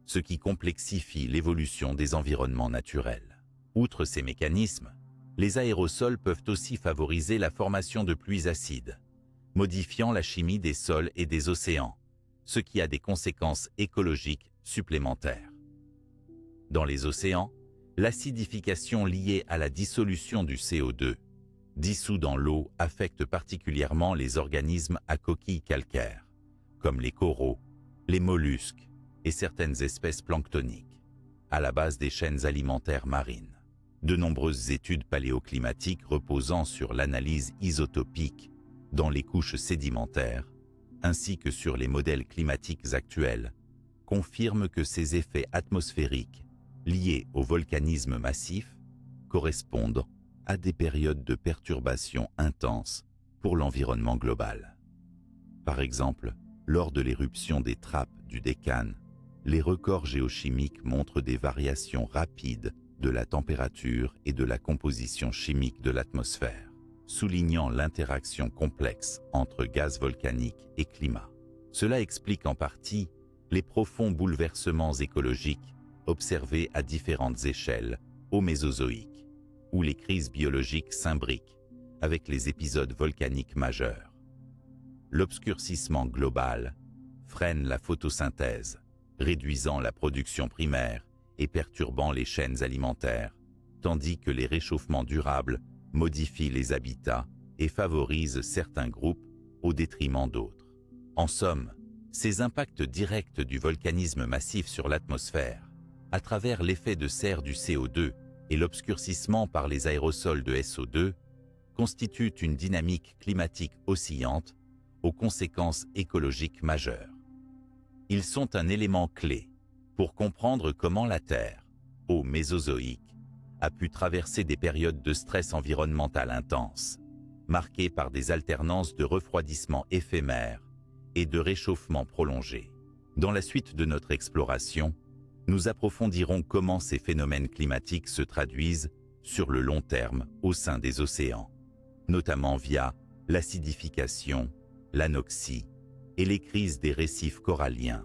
ce qui complexifie l'évolution des environnements naturels. Outre ces mécanismes, les aérosols peuvent aussi favoriser la formation de pluies acides, modifiant la chimie des sols et des océans, ce qui a des conséquences écologiques supplémentaires. Dans les océans, l'acidification liée à la dissolution du CO2, dissous dans l'eau, affecte particulièrement les organismes à coquilles calcaires, comme les coraux, les mollusques et certaines espèces planctoniques, à la base des chaînes alimentaires marines. De nombreuses études paléoclimatiques reposant sur l'analyse isotopique dans les couches sédimentaires, ainsi que sur les modèles climatiques actuels, confirment que ces effets atmosphériques liés au volcanisme massif correspondent à des périodes de perturbations intenses pour l'environnement global. Par exemple, lors de l'éruption des trappes du Dekkan, les records géochimiques montrent des variations rapides de la température et de la composition chimique de l'atmosphère, soulignant l'interaction complexe entre gaz volcanique et climat. Cela explique en partie les profonds bouleversements écologiques observés à différentes échelles au Mésozoïque, où les crises biologiques s'imbriquent avec les épisodes volcaniques majeurs. L'obscurcissement global freine la photosynthèse, réduisant la production primaire et perturbant les chaînes alimentaires, tandis que les réchauffements durables modifient les habitats et favorisent certains groupes au détriment d'autres. En somme, ces impacts directs du volcanisme massif sur l'atmosphère, à travers l'effet de serre du CO2 et l'obscurcissement par les aérosols de SO2, constituent une dynamique climatique oscillante aux conséquences écologiques majeures. Ils sont un élément clé pour comprendre comment la Terre, au Mésozoïque, a pu traverser des périodes de stress environnemental intense, marquées par des alternances de refroidissement éphémère et de réchauffement prolongé. Dans la suite de notre exploration, nous approfondirons comment ces phénomènes climatiques se traduisent sur le long terme au sein des océans, notamment via l'acidification, l'anoxie et les crises des récifs coralliens,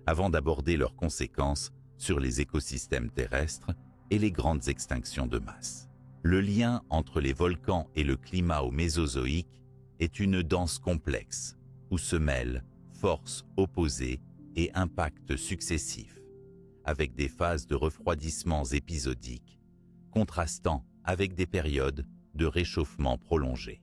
avant d'aborder leurs conséquences sur les écosystèmes terrestres et les grandes extinctions de masse. Le lien entre les volcans et le climat au Mésozoïque est une danse complexe où se mêlent forces opposées et impacts successifs, avec des phases de refroidissement épisodiques, contrastant avec des périodes de réchauffement prolongé.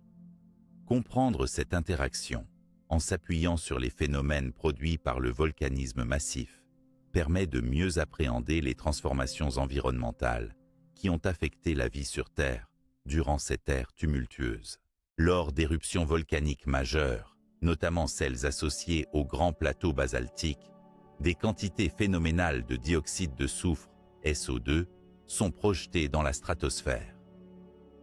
Comprendre cette interaction, en s'appuyant sur les phénomènes produits par le volcanisme massif, permet de mieux appréhender les transformations environnementales qui ont affecté la vie sur Terre durant cette ère tumultueuse. Lors d'éruptions volcaniques majeures, notamment celles associées aux grands plateaux basaltiques, des quantités phénoménales de dioxyde de soufre, SO2, sont projetées dans la stratosphère.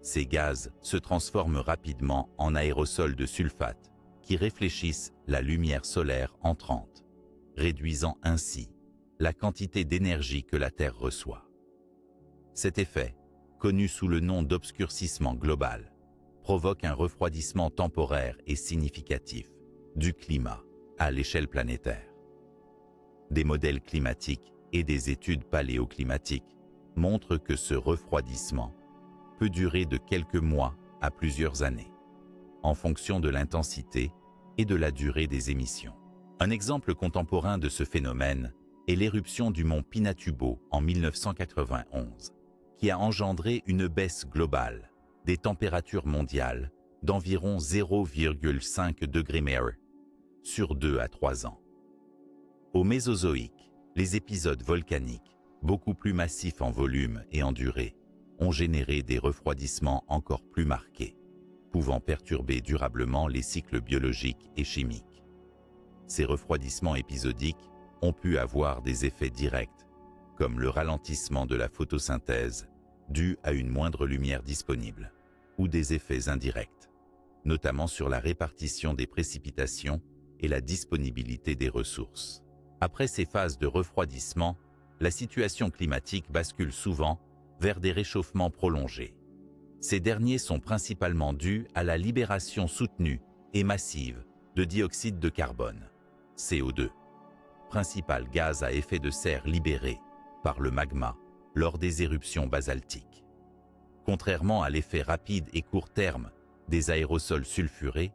Ces gaz se transforment rapidement en aérosols de sulfate qui réfléchissent la lumière solaire entrante, réduisant ainsi la quantité d'énergie que la Terre reçoit. Cet effet, connu sous le nom d'obscurcissement global, provoque un refroidissement temporaire et significatif du climat à l'échelle planétaire. Des modèles climatiques et des études paléoclimatiques montrent que ce refroidissement peut durer de quelques mois à plusieurs années, en fonction de l'intensité et de la durée des émissions. Un exemple contemporain de ce phénomène est l'éruption du mont Pinatubo en 1991, qui a engendré une baisse globale des températures mondiales d'environ 0,5 degrés Celsius sur 2 à 3 ans. Au Mésozoïque, les épisodes volcaniques, beaucoup plus massifs en volume et en durée, ont généré des refroidissements encore plus marqués, pouvant perturber durablement les cycles biologiques et chimiques. Ces refroidissements épisodiques ont pu avoir des effets directs, comme le ralentissement de la photosynthèse dû à une moindre lumière disponible, ou des effets indirects, notamment sur la répartition des précipitations et la disponibilité des ressources. Après ces phases de refroidissement, la situation climatique bascule souvent vers des réchauffements prolongés. Ces derniers sont principalement dus à la libération soutenue et massive de dioxyde de carbone, CO2, principal gaz à effet de serre libéré par le magma lors des éruptions basaltiques. Contrairement à l'effet rapide et court terme des aérosols sulfurés,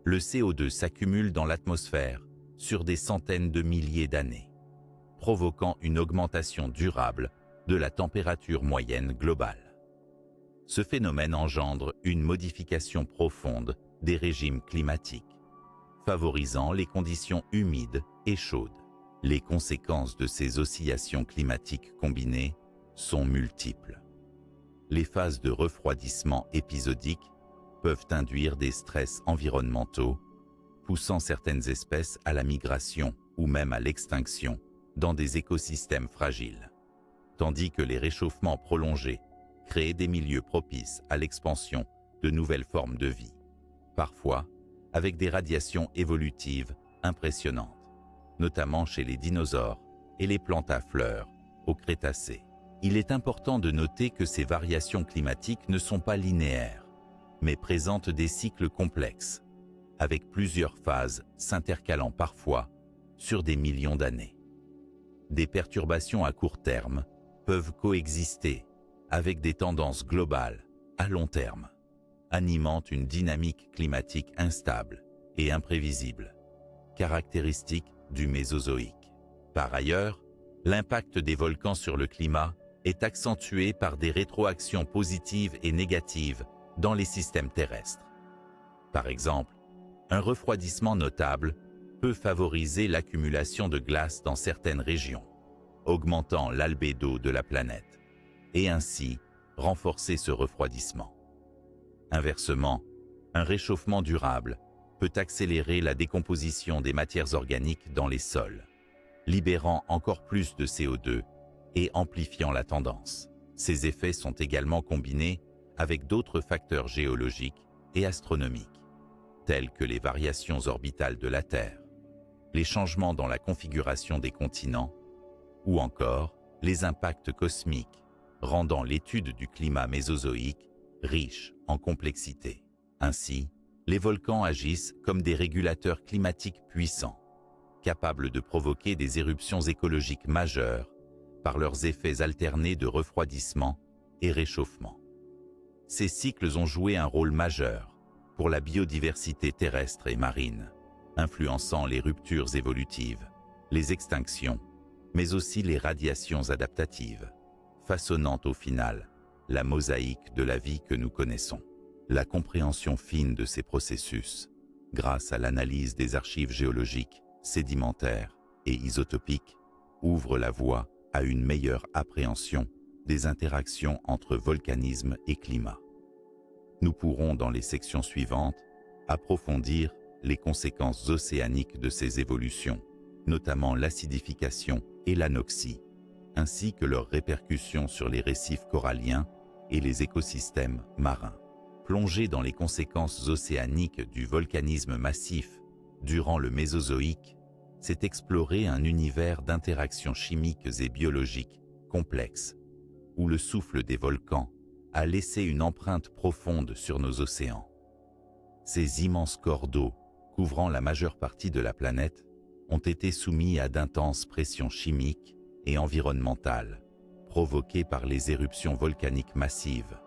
le CO2 s'accumule dans l'atmosphère sur des centaines de milliers d'années, provoquant une augmentation durable de la température moyenne globale. Ce phénomène engendre une modification profonde des régimes climatiques, favorisant les conditions humides et chaudes. Les conséquences de ces oscillations climatiques combinées sont multiples. Les phases de refroidissement épisodiques peuvent induire des stress environnementaux, poussant certaines espèces à la migration ou même à l'extinction dans des écosystèmes fragiles, tandis que les réchauffements prolongés créent des milieux propices à l'expansion de nouvelles formes de vie, parfois avec des radiations évolutives impressionnantes, notamment chez les dinosaures et les plantes à fleurs au Crétacé. Il est important de noter que ces variations climatiques ne sont pas linéaires, mais présentent des cycles complexes, avec plusieurs phases s'intercalant parfois sur des millions d'années. Des perturbations à court terme peuvent coexister avec des tendances globales à long terme, animant une dynamique climatique instable et imprévisible, caractéristique du Mésozoïque. Par ailleurs, l'impact des volcans sur le climat est accentué par des rétroactions positives et négatives dans les systèmes terrestres. Par exemple, un refroidissement notable peut favoriser l'accumulation de glace dans certaines régions, augmentant l'albédo de la planète, et ainsi renforcer ce refroidissement. Inversement, un réchauffement durable peut accélérer la décomposition des matières organiques dans les sols, libérant encore plus de CO2 et amplifiant la tendance. Ces effets sont également combinés avec d'autres facteurs géologiques et astronomiques, tels que les variations orbitales de la Terre, les changements dans la configuration des continents, ou encore les impacts cosmiques, rendant l'étude du climat mésozoïque riche en complexité. Ainsi, les volcans agissent comme des régulateurs climatiques puissants, capables de provoquer des éruptions écologiques majeures par leurs effets alternés de refroidissement et réchauffement. Ces cycles ont joué un rôle majeur pour la biodiversité terrestre et marine, influençant les ruptures évolutives, les extinctions, mais aussi les radiations adaptatives, façonnant au final la mosaïque de la vie que nous connaissons. La compréhension fine de ces processus, grâce à l'analyse des archives géologiques, sédimentaires et isotopiques, ouvre la voie à une meilleure appréhension des interactions entre volcanisme et climat. Nous pourrons, dans les sections suivantes, approfondir les conséquences océaniques de ces évolutions, notamment l'acidification et l'anoxie, ainsi que leurs répercussions sur les récifs coralliens et les écosystèmes marins. Plonger dans les conséquences océaniques du volcanisme massif durant le Mésozoïque, c'est explorer un univers d'interactions chimiques et biologiques complexes, où le souffle des volcans a laissé une empreinte profonde sur nos océans. Ces immenses corps d'eau, couvrant la majeure partie de la planète, ont été soumis à d'intenses pressions chimiques et environnementales, provoquées par les éruptions volcaniques massives,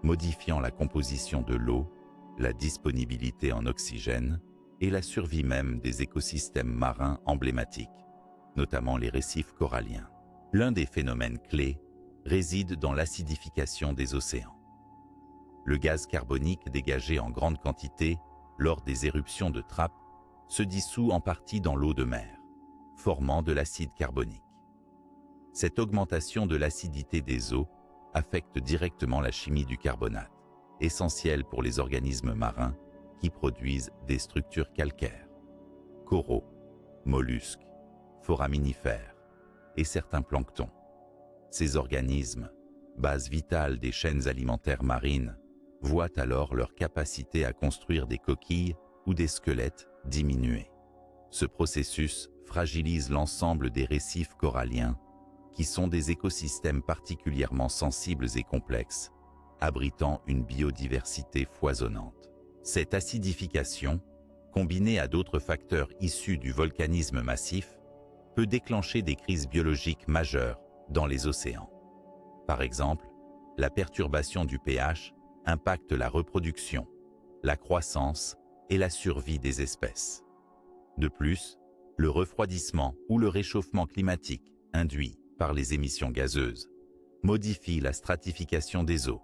modifiant la composition de l'eau, la disponibilité en oxygène et la survie même des écosystèmes marins emblématiques, notamment les récifs coralliens. L'un des phénomènes clés réside dans l'acidification des océans. Le gaz carbonique dégagé en grande quantité lors des éruptions de Trapp se dissout en partie dans l'eau de mer, formant de l'acide carbonique. Cette augmentation de l'acidité des eaux affecte directement la chimie du carbonate, essentielle pour les organismes marins qui produisent des structures calcaires, coraux, mollusques, foraminifères et certains planctons. Ces organismes, base vitale des chaînes alimentaires marines, voient alors leur capacité à construire des coquilles ou des squelettes diminuer. Ce processus fragilise l'ensemble des récifs coralliens, qui sont des écosystèmes particulièrement sensibles et complexes, abritant une biodiversité foisonnante. Cette acidification, combinée à d'autres facteurs issus du volcanisme massif, peut déclencher des crises biologiques majeures dans les océans. Par exemple, la perturbation du pH impacte la reproduction, la croissance et la survie des espèces. De plus, le refroidissement ou le réchauffement climatique induit par les émissions gazeuses modifie la stratification des eaux,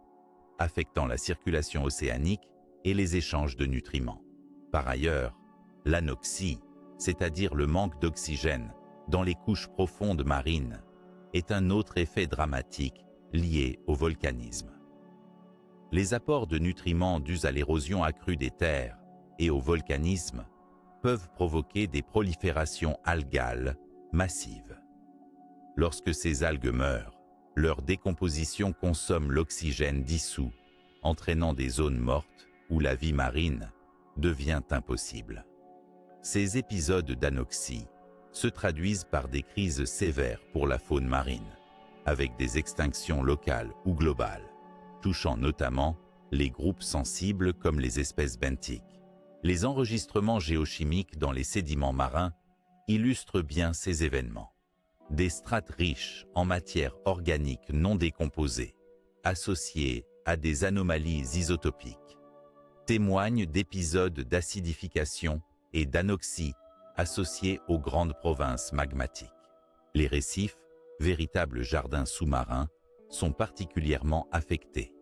affectant la circulation océanique et les échanges de nutriments. Par ailleurs, l'anoxie, c'est-à-dire le manque d'oxygène, dans les couches profondes marines est un autre effet dramatique lié au volcanisme. Les apports de nutriments dus à l'érosion accrue des terres et au volcanisme peuvent provoquer des proliférations algales massives. Lorsque ces algues meurent, leur décomposition consomme l'oxygène dissous, entraînant des zones mortes où la vie marine devient impossible. Ces épisodes d'anoxie se traduisent par des crises sévères pour la faune marine, avec des extinctions locales ou globales, touchant notamment les groupes sensibles comme les espèces benthiques. Les enregistrements géochimiques dans les sédiments marins illustrent bien ces événements. Des strates riches en matière organique non décomposée, associées à des anomalies isotopiques, témoignent d'épisodes d'acidification et d'anoxie associés aux grandes provinces magmatiques. Les récifs, véritables jardins sous-marins, sont particulièrement affectés.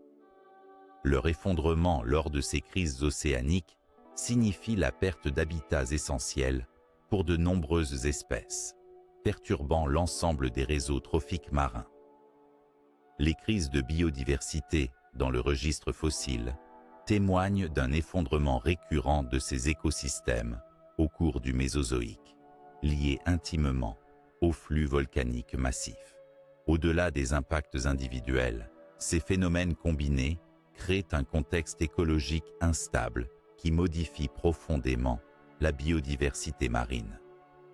Leur effondrement lors de ces crises océaniques signifie la perte d'habitats essentiels pour de nombreuses espèces, perturbant l'ensemble des réseaux trophiques marins. Les crises de biodiversité dans le registre fossile témoignent d'un effondrement récurrent de ces écosystèmes au cours du Mésozoïque, lié intimement aux flux volcaniques massifs. Au-delà des impacts individuels, ces phénomènes combinés créent un contexte écologique instable qui modifie profondément la biodiversité marine,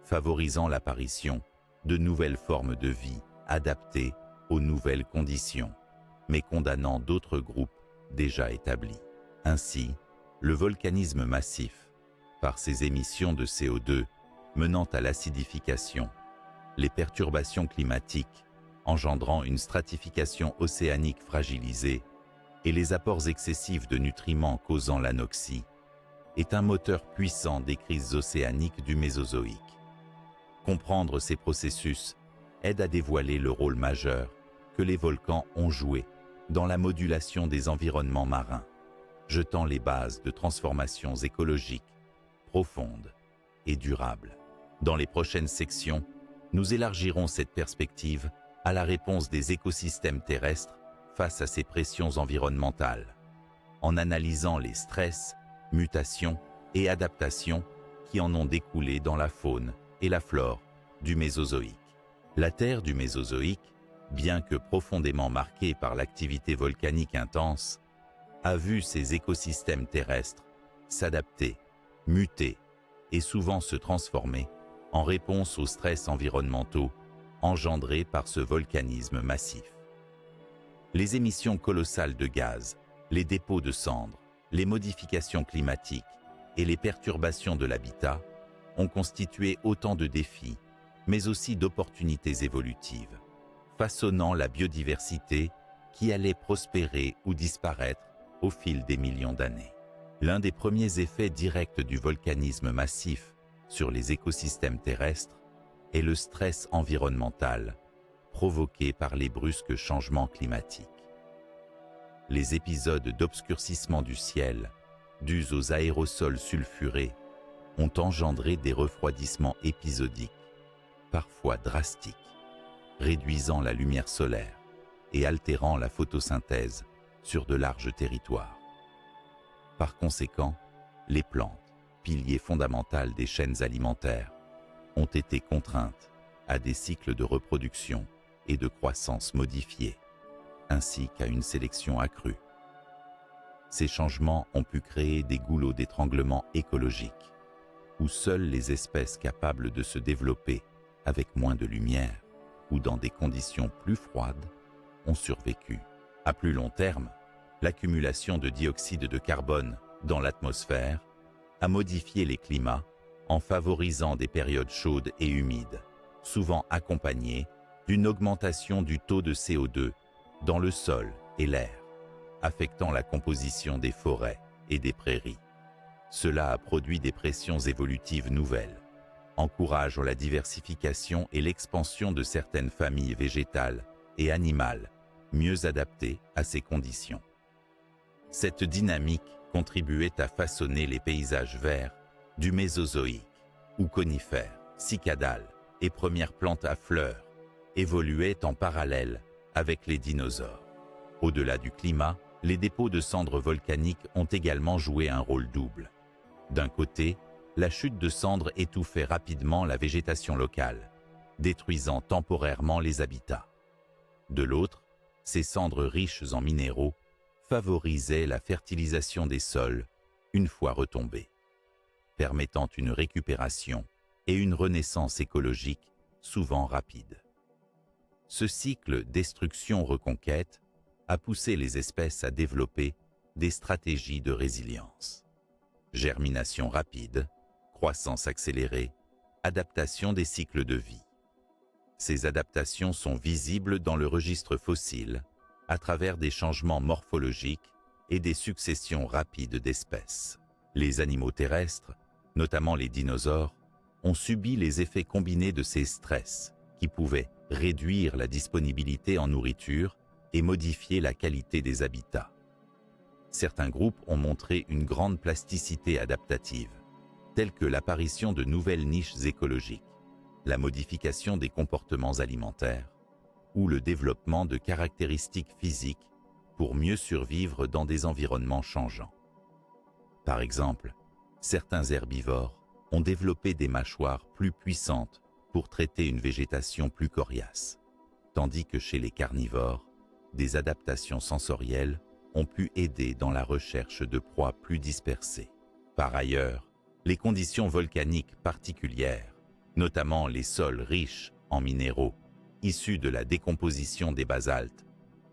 favorisant l'apparition de nouvelles formes de vie adaptées aux nouvelles conditions, mais condamnant d'autres groupes déjà établis. Ainsi, le volcanisme massif, par ses émissions de CO2 menant à l'acidification, les perturbations climatiques engendrant une stratification océanique fragilisée et les apports excessifs de nutriments causant l'anoxie, est un moteur puissant des crises océaniques du Mésozoïque. Comprendre ces processus aide à dévoiler le rôle majeur que les volcans ont joué dans la modulation des environnements marins, jetant les bases de transformations écologiques profondes et durables. Dans les prochaines sections, nous élargirons cette perspective à la réponse des écosystèmes terrestres face à ces pressions environnementales, en analysant les stress, mutations et adaptations qui en ont découlé dans la faune et la flore du Mésozoïque. La Terre du Mésozoïque, bien que profondément marquée par l'activité volcanique intense, a vu ses écosystèmes terrestres s'adapter, muter et souvent se transformer en réponse aux stress environnementaux engendrés par ce volcanisme massif. Les émissions colossales de gaz, les dépôts de cendres, les modifications climatiques et les perturbations de l'habitat ont constitué autant de défis, mais aussi d'opportunités évolutives, façonnant la biodiversité qui allait prospérer ou disparaître au fil des millions d'années. L'un des premiers effets directs du volcanisme massif sur les écosystèmes terrestres est le stress environnemental provoqué par les brusques changements climatiques. Les épisodes d'obscurcissement du ciel, dus aux aérosols sulfurés, ont engendré des refroidissements épisodiques, parfois drastiques, réduisant la lumière solaire et altérant la photosynthèse sur de larges territoires. Par conséquent, les plantes, piliers fondamentaux des chaînes alimentaires, ont été contraintes à des cycles de reproduction et de croissance modifiés, ainsi qu'à une sélection accrue. Ces changements ont pu créer des goulots d'étranglement écologiques, où seules les espèces capables de se développer avec moins de lumière ou dans des conditions plus froides ont survécu. À plus long terme, l'accumulation de dioxyde de carbone dans l'atmosphère a modifié les climats en favorisant des périodes chaudes et humides, souvent accompagnées d'une augmentation du taux de CO2 dans le sol et l'air, affectant la composition des forêts et des prairies. Cela a produit des pressions évolutives nouvelles, encourageant la diversification et l'expansion de certaines familles végétales et animales mieux adaptées à ces conditions. Cette dynamique contribuait à façonner les paysages verts du Mésozoïque, où conifères, cicadales et premières plantes à fleurs évoluaient en parallèle avec les dinosaures. Au-delà du climat, les dépôts de cendres volcaniques ont également joué un rôle double. D'un côté, la chute de cendres étouffait rapidement la végétation locale, détruisant temporairement les habitats. De l'autre, ces cendres riches en minéraux favorisaient la fertilisation des sols une fois retombés, permettant une récupération et une renaissance écologique souvent rapide. Ce cycle destruction-reconquête a poussé les espèces à développer des stratégies de résilience. Germination rapide, croissance accélérée, adaptation des cycles de vie. Ces adaptations sont visibles dans le registre fossile à travers des changements morphologiques et des successions rapides d'espèces. Les animaux terrestres, notamment les dinosaures, ont subi les effets combinés de ces stress qui pouvaient réduire la disponibilité en nourriture et modifier la qualité des habitats. Certains groupes ont montré une grande plasticité adaptative, telle que l'apparition de nouvelles niches écologiques, la modification des comportements alimentaires ou le développement de caractéristiques physiques pour mieux survivre dans des environnements changeants. Par exemple, certains herbivores ont développé des mâchoires plus puissantes pour traiter une végétation plus coriace, tandis que chez les carnivores, des adaptations sensorielles ont pu aider dans la recherche de proies plus dispersées. Par ailleurs, les conditions volcaniques particulières, notamment les sols riches en minéraux issus de la décomposition des basaltes,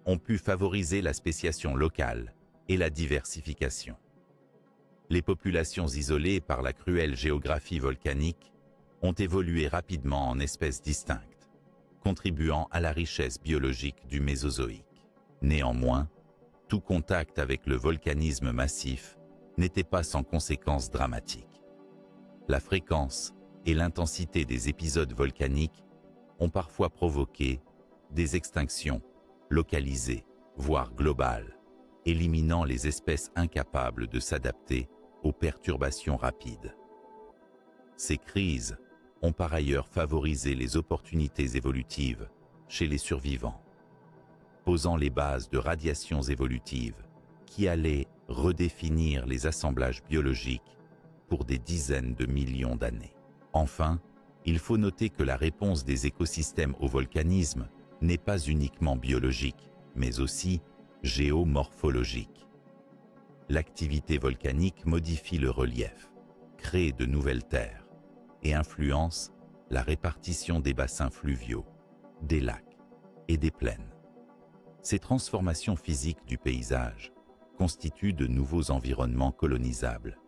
ont pu favoriser la spéciation locale et la diversification. Les populations isolées par la cruelle géographie volcanique ont évolué rapidement en espèces distinctes, contribuant à la richesse biologique du Mésozoïque. Néanmoins, tout contact avec le volcanisme massif n'était pas sans conséquences dramatiques. La fréquence et l'intensité des épisodes volcaniques ont parfois provoqué des extinctions localisées, voire globales, éliminant les espèces incapables de s'adapter aux perturbations rapides. Ces crises ont par ailleurs favorisé les opportunités évolutives chez les survivants, posant les bases de radiations évolutives qui allaient redéfinir les assemblages biologiques pour des dizaines de millions d'années. Enfin, il faut noter que la réponse des écosystèmes au volcanisme n'est pas uniquement biologique, mais aussi géomorphologique. L'activité volcanique modifie le relief, crée de nouvelles terres et influence la répartition des bassins fluviaux, des lacs et des plaines. Ces transformations physiques du paysage constituent de nouveaux environnements colonisables,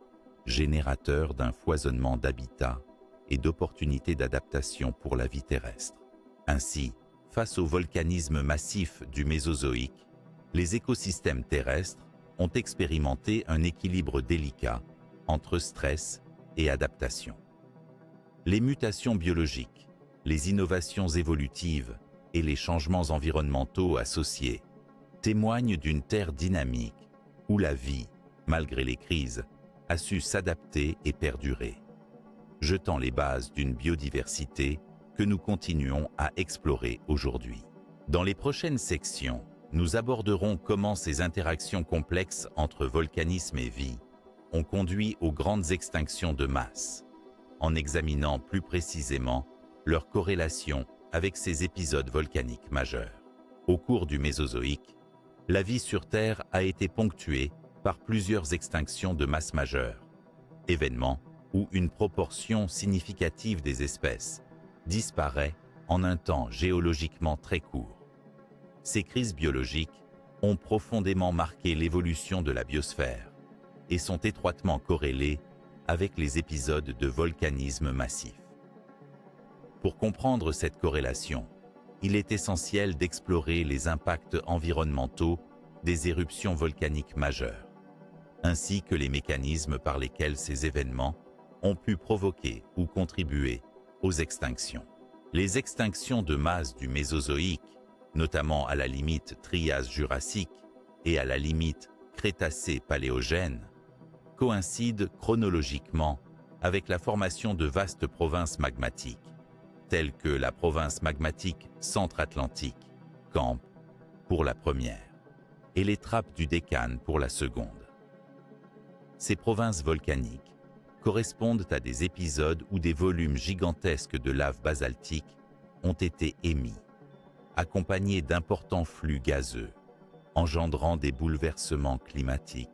générateurs d'un foisonnement d'habitats et d'opportunités d'adaptation pour la vie terrestre. Ainsi, face au volcanisme massif du Mésozoïque, les écosystèmes terrestres ont expérimenté un équilibre délicat entre stress et adaptation. Les mutations biologiques, les innovations évolutives et les changements environnementaux associés témoignent d'une terre dynamique où la vie, malgré les crises, a su s'adapter et perdurer, jetant les bases d'une biodiversité que nous continuons à explorer aujourd'hui. Dans les prochaines sections, nous aborderons comment ces interactions complexes entre volcanisme et vie ont conduit aux grandes extinctions de masse, en examinant plus précisément leur corrélation avec ces épisodes volcaniques majeurs. Au cours du Mésozoïque, la vie sur Terre a été ponctuée par plusieurs extinctions de masse majeure, événements où une proportion significative des espèces disparaît en un temps géologiquement très court. Ces crises biologiques ont profondément marqué l'évolution de la biosphère et sont étroitement corrélées avec les épisodes de volcanisme massif. Pour comprendre cette corrélation, il est essentiel d'explorer les impacts environnementaux des éruptions volcaniques majeures, ainsi que les mécanismes par lesquels ces événements ont pu provoquer ou contribuer aux extinctions. Les extinctions de masse du Mésozoïque, notamment à la limite Trias-Jurassique et à la limite Crétacé-Paléogène, coïncident chronologiquement avec la formation de vastes provinces magmatiques, telles que la province magmatique centre-atlantique, Camp, pour la première, et les trappes du Deccan pour la seconde. Ces provinces volcaniques correspondent à des épisodes où des volumes gigantesques de lave basaltique ont été émis, accompagnés d'importants flux gazeux, engendrant des bouleversements climatiques,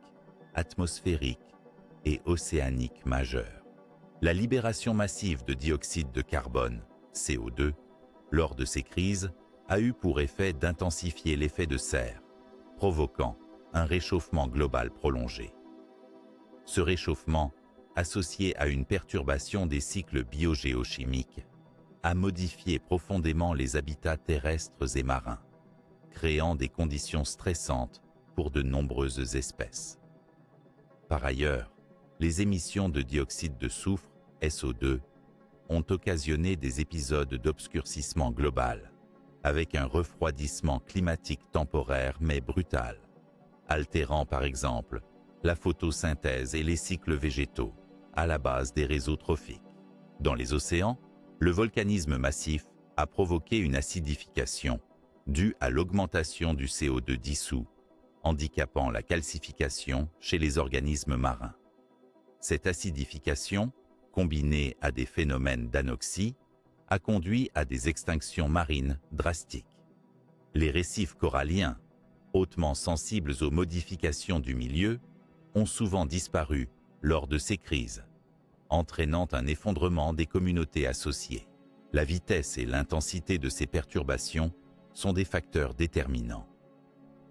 atmosphériques et océaniques majeurs. La libération massive de dioxyde de carbone, CO2, lors de ces crises, a eu pour effet d'intensifier l'effet de serre, provoquant un réchauffement global prolongé. Ce réchauffement, associé à une perturbation des cycles biogéochimiques, a modifié profondément les habitats terrestres et marins, créant des conditions stressantes pour de nombreuses espèces. Par ailleurs, les émissions de dioxyde de soufre, SO2, ont occasionné des épisodes d'obscurcissement global, avec un refroidissement climatique temporaire mais brutal, altérant par exemple la photosynthèse et les cycles végétaux à la base des réseaux trophiques. Dans les océans, le volcanisme massif a provoqué une acidification due à l'augmentation du CO2 dissous, handicapant la calcification chez les organismes marins. Cette acidification, combinée à des phénomènes d'anoxie, a conduit à des extinctions marines drastiques. Les récifs coralliens, hautement sensibles aux modifications du milieu, ont souvent disparu lors de ces crises, entraînant un effondrement des communautés associées. La vitesse et l'intensité de ces perturbations sont des facteurs déterminants.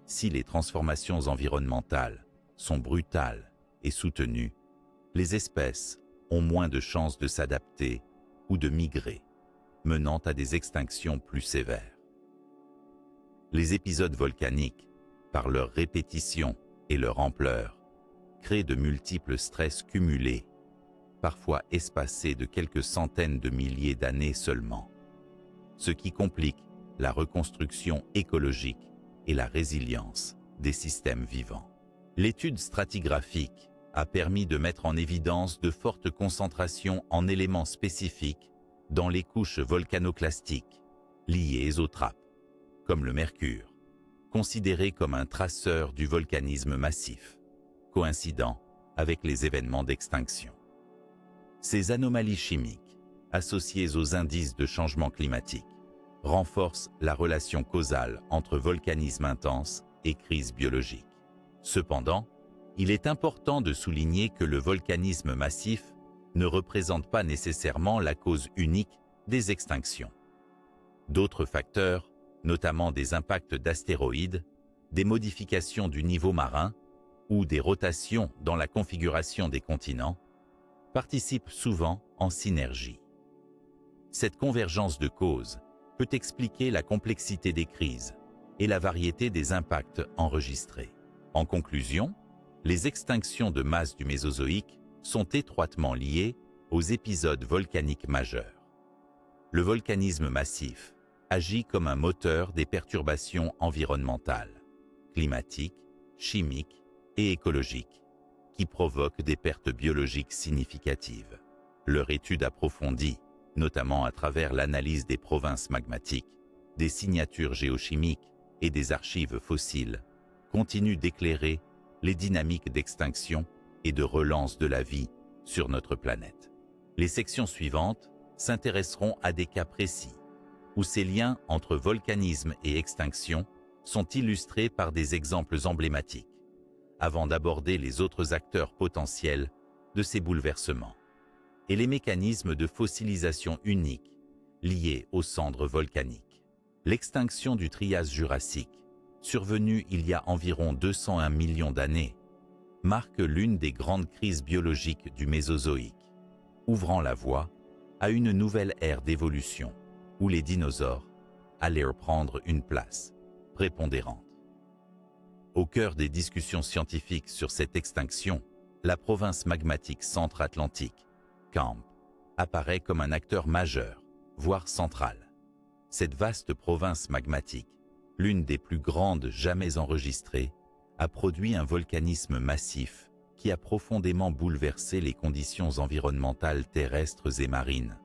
Si les transformations environnementales sont brutales et soutenues, les espèces ont moins de chances de s'adapter ou de migrer, menant à des extinctions plus sévères. Les épisodes volcaniques, par leur répétition et leur ampleur, créent de multiples stress cumulés, parfois espacés de quelques centaines de milliers d'années seulement, ce qui complique la reconstruction écologique et la résilience des systèmes vivants. L'étude stratigraphique a permis de mettre en évidence de fortes concentrations en éléments spécifiques dans les couches volcanoclastiques liées aux trappes, comme le mercure, considéré comme un traceur du volcanisme massif, coïncidant avec les événements d'extinction. Ces anomalies chimiques, associées aux indices de changement climatique, renforcent la relation causale entre volcanisme intense et crise biologique. Cependant, il est important de souligner que le volcanisme massif ne représente pas nécessairement la cause unique des extinctions. D'autres facteurs, notamment des impacts d'astéroïdes, des modifications du niveau marin ou des rotations dans la configuration des continents, participent souvent en synergie. Cette convergence de causes peut expliquer la complexité des crises et la variété des impacts enregistrés. En conclusion, les extinctions de masse du Mésozoïque sont étroitement liées aux épisodes volcaniques majeurs. Le volcanisme massif agit comme un moteur des perturbations environnementales, climatiques, chimiques et écologiques, qui provoquent des pertes biologiques significatives. Leur étude approfondie, notamment à travers l'analyse des provinces magmatiques, des signatures géochimiques et des archives fossiles, continue d'éclairer les dynamiques d'extinction et de relance de la vie sur notre planète. Les sections suivantes s'intéresseront à des cas précis, où ces liens entre volcanisme et extinction sont illustrés par des exemples emblématiques, avant d'aborder les autres acteurs potentiels de ces bouleversements, et les mécanismes de fossilisation uniques liés aux cendres volcaniques. L'extinction du Trias jurassique, survenue il y a environ 201 millions d'années, marque l'une des grandes crises biologiques du Mésozoïque, ouvrant la voie à une nouvelle ère d'évolution où les dinosaures allèrent prendre une place prépondérante. Au cœur des discussions scientifiques sur cette extinction, la province magmatique centre-atlantique, Camp, apparaît comme un acteur majeur, voire central. Cette vaste province magmatique, l'une des plus grandes jamais enregistrées, a produit un volcanisme massif qui a profondément bouleversé les conditions environnementales terrestres et marines,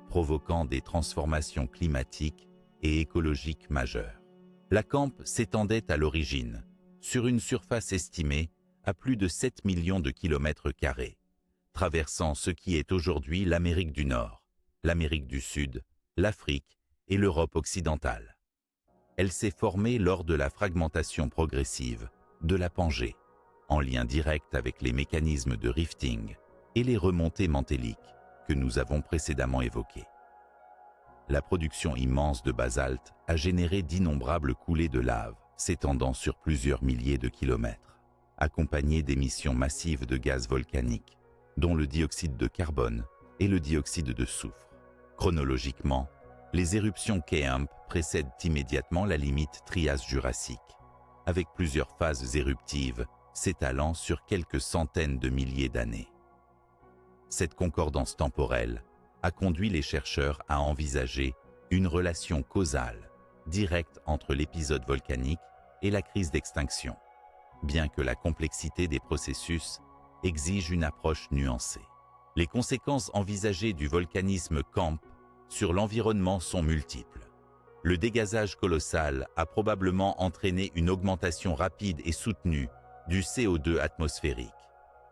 provoquant des transformations climatiques et écologiques majeures. La Campe s'étendait à l'origine sur une surface estimée à plus de 7 millions de kilomètres carrés, traversant ce qui est aujourd'hui l'Amérique du Nord, l'Amérique du Sud, l'Afrique et l'Europe occidentale. Elle s'est formée lors de la fragmentation progressive de la Pangée, en lien direct avec les mécanismes de rifting et les remontées mantéliques que nous avons précédemment évoquées. La production immense de basalte a généré d'innombrables coulées de lave s'étendant sur plusieurs milliers de kilomètres, accompagnées d'émissions massives de gaz volcaniques, dont le dioxyde de carbone et le dioxyde de soufre. Chronologiquement, les éruptions Campe précèdent immédiatement la limite Trias-Jurassique, avec plusieurs phases éruptives s'étalant sur quelques centaines de milliers d'années. Cette concordance temporelle a conduit les chercheurs à envisager une relation causale directe entre l'épisode volcanique et la crise d'extinction, bien que la complexité des processus exige une approche nuancée. Les conséquences envisagées du volcanisme Campe sur l'environnement sont multiples. Le dégazage colossal a probablement entraîné une augmentation rapide et soutenue du CO2 atmosphérique,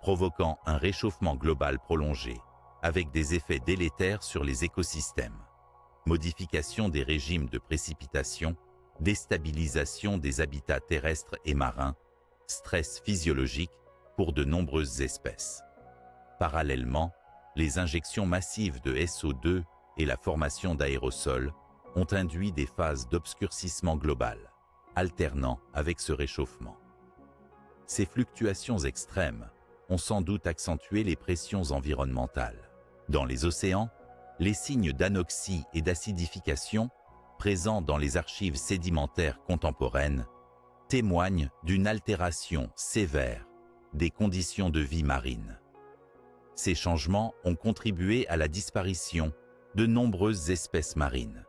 provoquant un réchauffement global prolongé, avec des effets délétères sur les écosystèmes. Modification des régimes de précipitation, déstabilisation des habitats terrestres et marins, stress physiologique pour de nombreuses espèces. Parallèlement, les injections massives de SO2 et la formation d'aérosols ont induit des phases d'obscurcissement global, alternant avec ce réchauffement. Ces fluctuations extrêmes ont sans doute accentué les pressions environnementales. Dans les océans, les signes d'anoxie et d'acidification, présents dans les archives sédimentaires contemporaines, témoignent d'une altération sévère des conditions de vie marine. Ces changements ont contribué à la disparition de nombreuses espèces marines,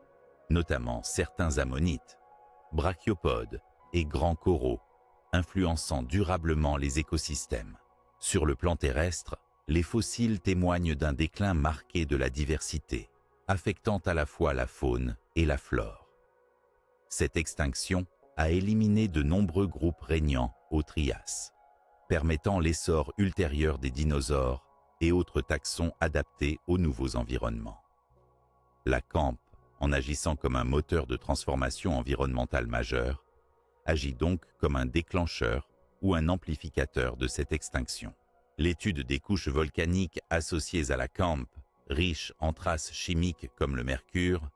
notamment certains ammonites, brachiopodes et grands coraux, influençant durablement les écosystèmes. Sur le plan terrestre, les fossiles témoignent d'un déclin marqué de la diversité, affectant à la fois la faune et la flore. Cette extinction a éliminé de nombreux groupes régnants au Trias, permettant l'essor ultérieur des dinosaures et autres taxons adaptés aux nouveaux environnements. La Campe, en agissant comme un moteur de transformation environnementale majeure, agit donc comme un déclencheur ou un amplificateur de cette extinction. L'étude des couches volcaniques associées à la Campe, riches en traces chimiques comme le mercure,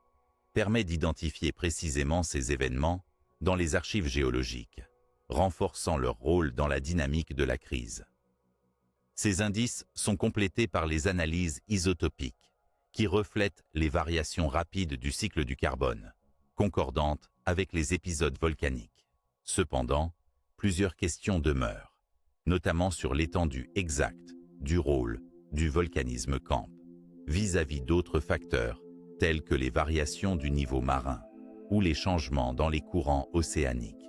permet d'identifier précisément ces événements dans les archives géologiques, renforçant leur rôle dans la dynamique de la crise. Ces indices sont complétés par les analyses isotopiques, qui reflètent les variations rapides du cycle du carbone, concordantes avec les épisodes volcaniques. Cependant, plusieurs questions demeurent, notamment sur l'étendue exacte du rôle du volcanisme Campe vis-à-vis d'autres facteurs tels que les variations du niveau marin ou les changements dans les courants océaniques.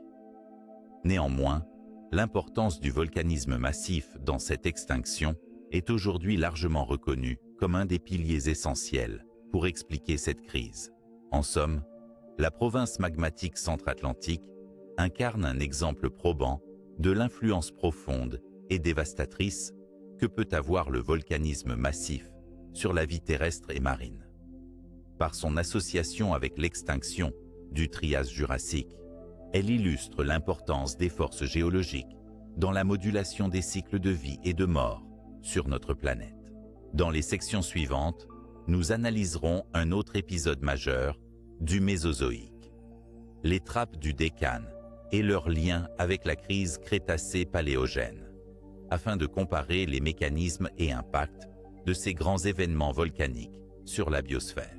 Néanmoins, l'importance du volcanisme massif dans cette extinction est aujourd'hui largement reconnue comme un des piliers essentiels pour expliquer cette crise. En somme, la province magmatique centre-atlantique incarne un exemple probant de l'influence profonde et dévastatrice que peut avoir le volcanisme massif sur la vie terrestre et marine. Par son association avec l'extinction du Trias jurassique, elle illustre l'importance des forces géologiques dans la modulation des cycles de vie et de mort sur notre planète. Dans les sections suivantes, nous analyserons un autre épisode majeur du Mésozoïque, les trappes du Décane et leur lien avec la crise Crétacé-Paléogène, afin de comparer les mécanismes et impacts de ces grands événements volcaniques sur la biosphère.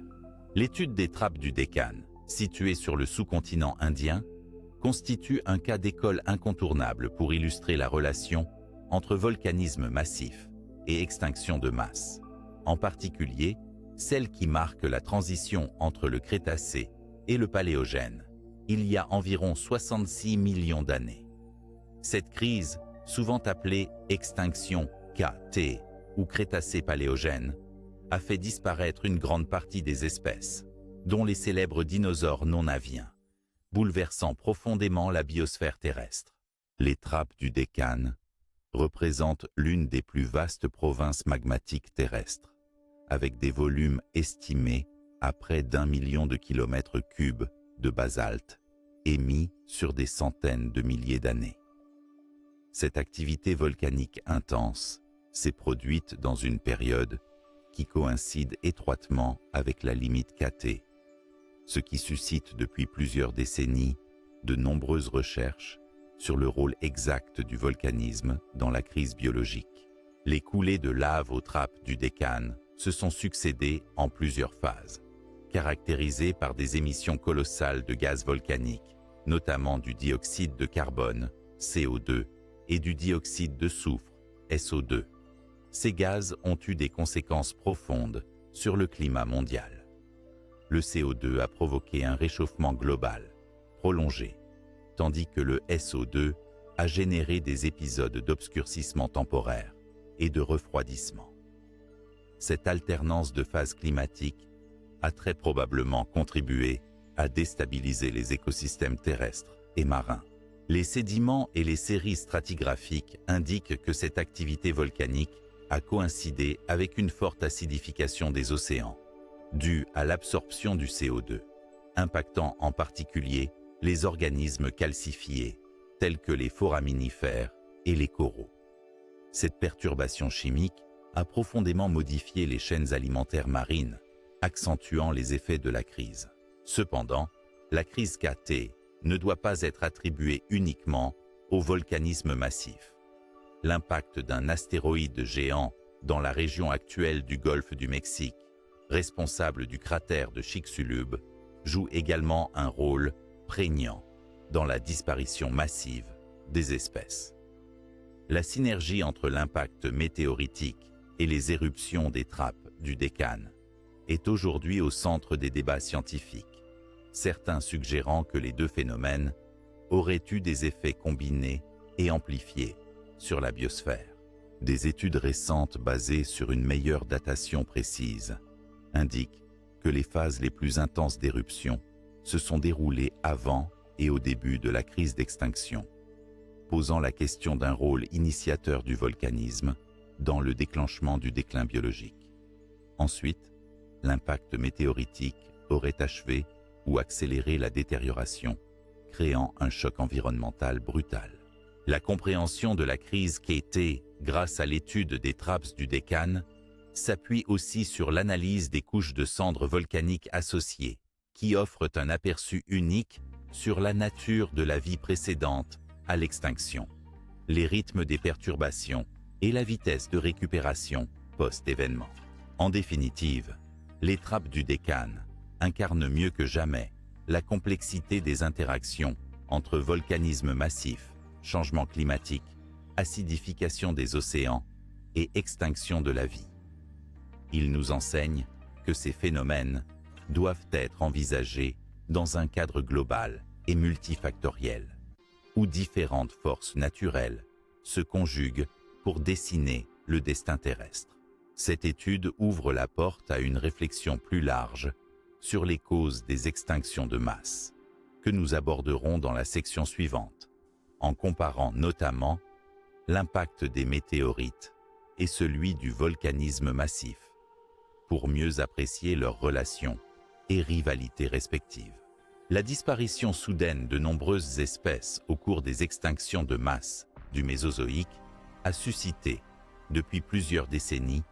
L'étude des trappes du Décane, situées sur le sous-continent indien, constitue un cas d'école incontournable pour illustrer la relation entre volcanisme massif et extinction de masse, en particulier celle qui marque la transition entre le Crétacé et le Paléogène, il y a environ 66 millions d'années. Cette crise, souvent appelée extinction KT ou Crétacé-Paléogène, a fait disparaître une grande partie des espèces, dont les célèbres dinosaures non-aviens, bouleversant profondément la biosphère terrestre. Les trappes du Deccan représentent l'une des plus vastes provinces magmatiques terrestres, avec des volumes estimés à près d'1 million de kilomètres cubes de basalte émis sur des centaines de milliers d'années. Cette activité volcanique intense s'est produite dans une période qui coïncide étroitement avec la limite KT, ce qui suscite depuis plusieurs décennies de nombreuses recherches sur le rôle exact du volcanisme dans la crise biologique. Les coulées de lave aux trappes du Deccan se sont succédées en plusieurs phases, caractérisées par des émissions colossales de gaz volcaniques, notamment du dioxyde de carbone, CO2, et du dioxyde de soufre, SO2. Ces gaz ont eu des conséquences profondes sur le climat mondial. Le CO2 a provoqué un réchauffement global, prolongé, tandis que le SO2 a généré des épisodes d'obscurcissement temporaire et de refroidissement. Cette alternance de phases climatiques a très probablement contribué à déstabiliser les écosystèmes terrestres et marins. Les sédiments et les séries stratigraphiques indiquent que cette activité volcanique a coïncidé avec une forte acidification des océans, due à l'absorption du CO2, impactant en particulier les organismes calcifiés, tels que les foraminifères et les coraux. Cette perturbation chimique a profondément modifié les chaînes alimentaires marines, accentuant les effets de la crise. Cependant, la crise KT ne doit pas être attribuée uniquement au volcanisme massif. L'impact d'un astéroïde géant dans la région actuelle du golfe du Mexique, responsable du cratère de Chicxulub, joue également un rôle prégnant dans la disparition massive des espèces. La synergie entre l'impact météoritique et les éruptions des trappes du Deccan est aujourd'hui au centre des débats scientifiques, certains suggérant que les deux phénomènes auraient eu des effets combinés et amplifiés sur la biosphère. Des études récentes basées sur une meilleure datation précise indiquent que les phases les plus intenses d'éruption se sont déroulées avant et au début de la crise d'extinction, posant la question d'un rôle initiateur du volcanisme dans le déclenchement du déclin biologique. Ensuite, l'impact météoritique aurait achevé ou accéléré la détérioration, créant un choc environnemental brutal. La compréhension de la crise KT grâce à l'étude des trappes du Deccan s'appuie aussi sur l'analyse des couches de cendres volcaniques associées, qui offrent un aperçu unique sur la nature de la vie précédente à l'extinction, les rythmes des perturbations et la vitesse de récupération post-événement. En définitive, les trappes du Deccan incarnent mieux que jamais la complexité des interactions entre volcanisme massif, changement climatique, acidification des océans et extinction de la vie. Ils nous enseignent que ces phénomènes doivent être envisagés dans un cadre global et multifactoriel, où différentes forces naturelles se conjuguent pour dessiner le destin terrestre. Cette étude ouvre la porte à une réflexion plus large sur les causes des extinctions de masse, que nous aborderons dans la section suivante, en comparant notamment l'impact des météorites et celui du volcanisme massif, pour mieux apprécier leurs relations et rivalités respectives. La disparition soudaine de nombreuses espèces au cours des extinctions de masse du Mésozoïque a suscité, depuis plusieurs décennies,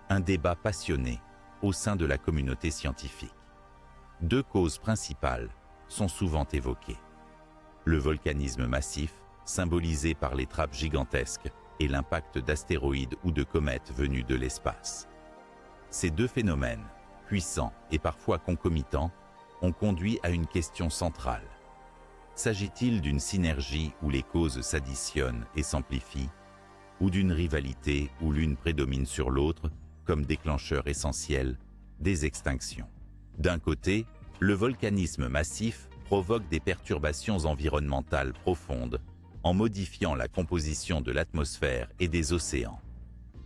un débat passionné au sein de la communauté scientifique. Deux causes principales sont souvent évoquées. Le volcanisme massif, symbolisé par les trappes gigantesques, et l'impact d'astéroïdes ou de comètes venus de l'espace. Ces deux phénomènes, puissants et parfois concomitants, ont conduit à une question centrale. S'agit-il d'une synergie où les causes s'additionnent et s'amplifient, ou d'une rivalité où l'une prédomine sur l'autre comme déclencheur essentiel des extinctions? D'un côté, le volcanisme massif provoque des perturbations environnementales profondes en modifiant la composition de l'atmosphère et des océans,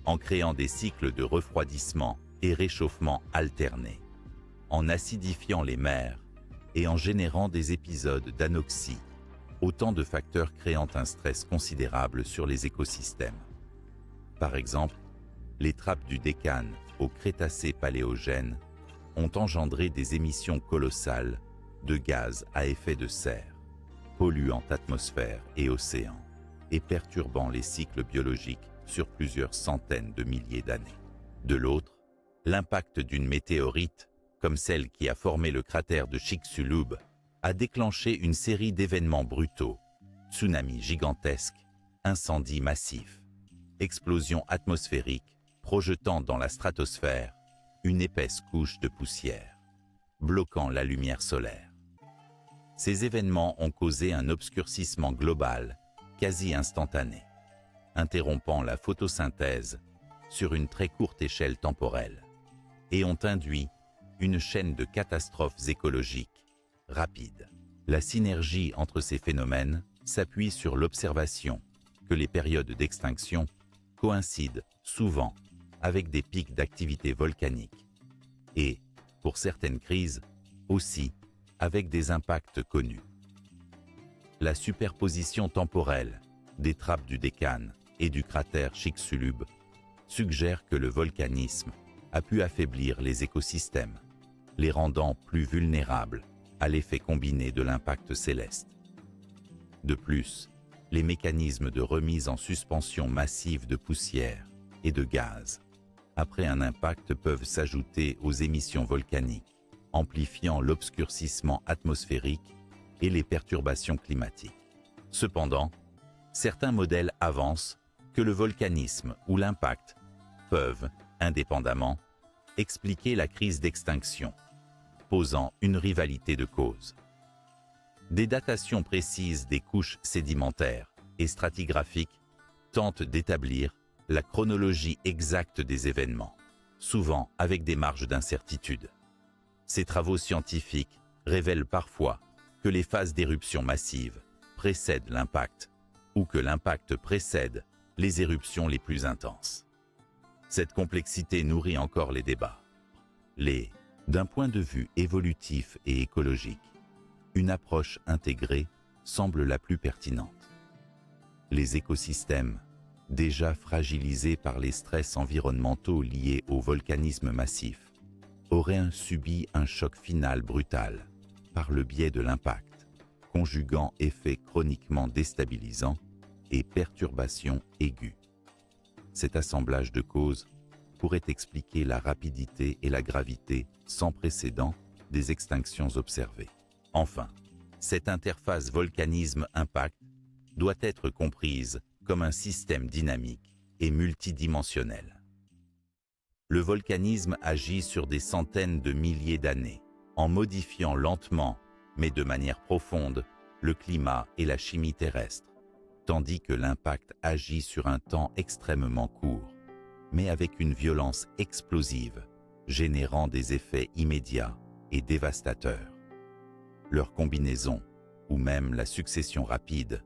en créant des cycles de refroidissement et réchauffement alterné, en acidifiant les mers et en générant des épisodes d'anoxie, autant de facteurs créant un stress considérable sur les écosystèmes. Par exemple, les trappes du Deccan au Crétacé paléogène ont engendré des émissions colossales de gaz à effet de serre, polluant atmosphère et océans et perturbant les cycles biologiques sur plusieurs centaines de milliers d'années. De l'autre, l'impact d'une météorite, comme celle qui a formé le cratère de Chicxulub, a déclenché une série d'événements brutaux, tsunamis gigantesques, incendies massifs, explosions atmosphériques projetant dans la stratosphère une épaisse couche de poussière, bloquant la lumière solaire. Ces événements ont causé un obscurcissement global, quasi instantané, interrompant la photosynthèse sur une très courte échelle temporelle, et ont induit une chaîne de catastrophes écologiques rapides. La synergie entre ces phénomènes s'appuie sur l'observation que les périodes d'extinction coïncident souvent avec des pics d'activité volcanique et, pour certaines crises, aussi avec des impacts connus. La superposition temporelle des trappes du Deccan et du cratère Chicxulub suggère que le volcanisme a pu affaiblir les écosystèmes, les rendant plus vulnérables à l'effet combiné de l'impact céleste. De plus, les mécanismes de remise en suspension massive de poussière et de gaz après un impact peuvent s'ajouter aux émissions volcaniques, amplifiant l'obscurcissement atmosphérique et les perturbations climatiques. Cependant, certains modèles avancent que le volcanisme ou l'impact peuvent, indépendamment, expliquer la crise d'extinction, posant une rivalité de causes. Des datations précises des couches sédimentaires et stratigraphiques tentent d'établir la chronologie exacte des événements, souvent avec des marges d'incertitude. Ces travaux scientifiques révèlent parfois que les phases d'éruption massive précèdent l'impact ou que l'impact précède les éruptions les plus intenses. Cette complexité nourrit encore les débats. D'un point de vue évolutif et écologique, une approche intégrée semble la plus pertinente. Les écosystèmes, déjà fragilisés par les stress environnementaux liés au volcanisme massif, auraient subi un choc final brutal par le biais de l'impact, conjuguant effets chroniquement déstabilisants et perturbations aiguës. Cet assemblage de causes pourrait expliquer la rapidité et la gravité sans précédent des extinctions observées. Enfin, cette interface volcanisme-impact doit être comprise comme un système dynamique et multidimensionnel. Le volcanisme agit sur des centaines de milliers d'années, en modifiant lentement, mais de manière profonde, le climat et la chimie terrestre, tandis que l'impact agit sur un temps extrêmement court, mais avec une violence explosive, générant des effets immédiats et dévastateurs. Leur combinaison, ou même la succession rapide,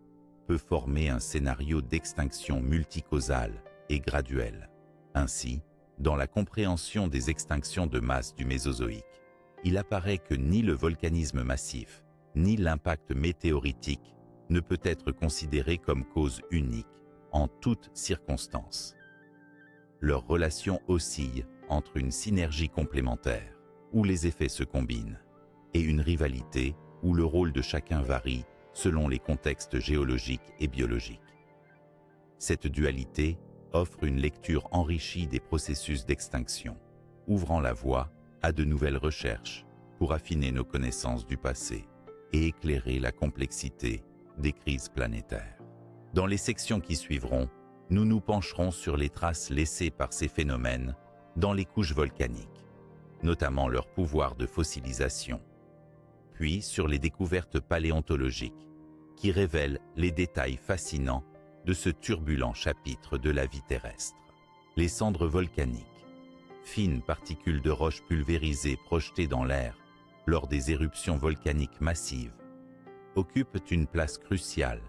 peut former un scénario d'extinction multicausale et graduelle. Ainsi, dans la compréhension des extinctions de masse du Mésozoïque, il apparaît que ni le volcanisme massif, ni l'impact météoritique ne peut être considéré comme cause unique en toutes circonstances. Leur relation oscille entre une synergie complémentaire, où les effets se combinent, et une rivalité où le rôle de chacun varie selon les contextes géologiques et biologiques. Cette dualité offre une lecture enrichie des processus d'extinction, ouvrant la voie à de nouvelles recherches pour affiner nos connaissances du passé et éclairer la complexité des crises planétaires. Dans les sections qui suivront, nous nous pencherons sur les traces laissées par ces phénomènes dans les couches volcaniques, notamment leur pouvoir de fossilisation, puis sur les découvertes paléontologiques qui révèlent les détails fascinants de ce turbulent chapitre de la vie terrestre. Les cendres volcaniques, fines particules de roches pulvérisées projetées dans l'air lors des éruptions volcaniques massives, occupent une place cruciale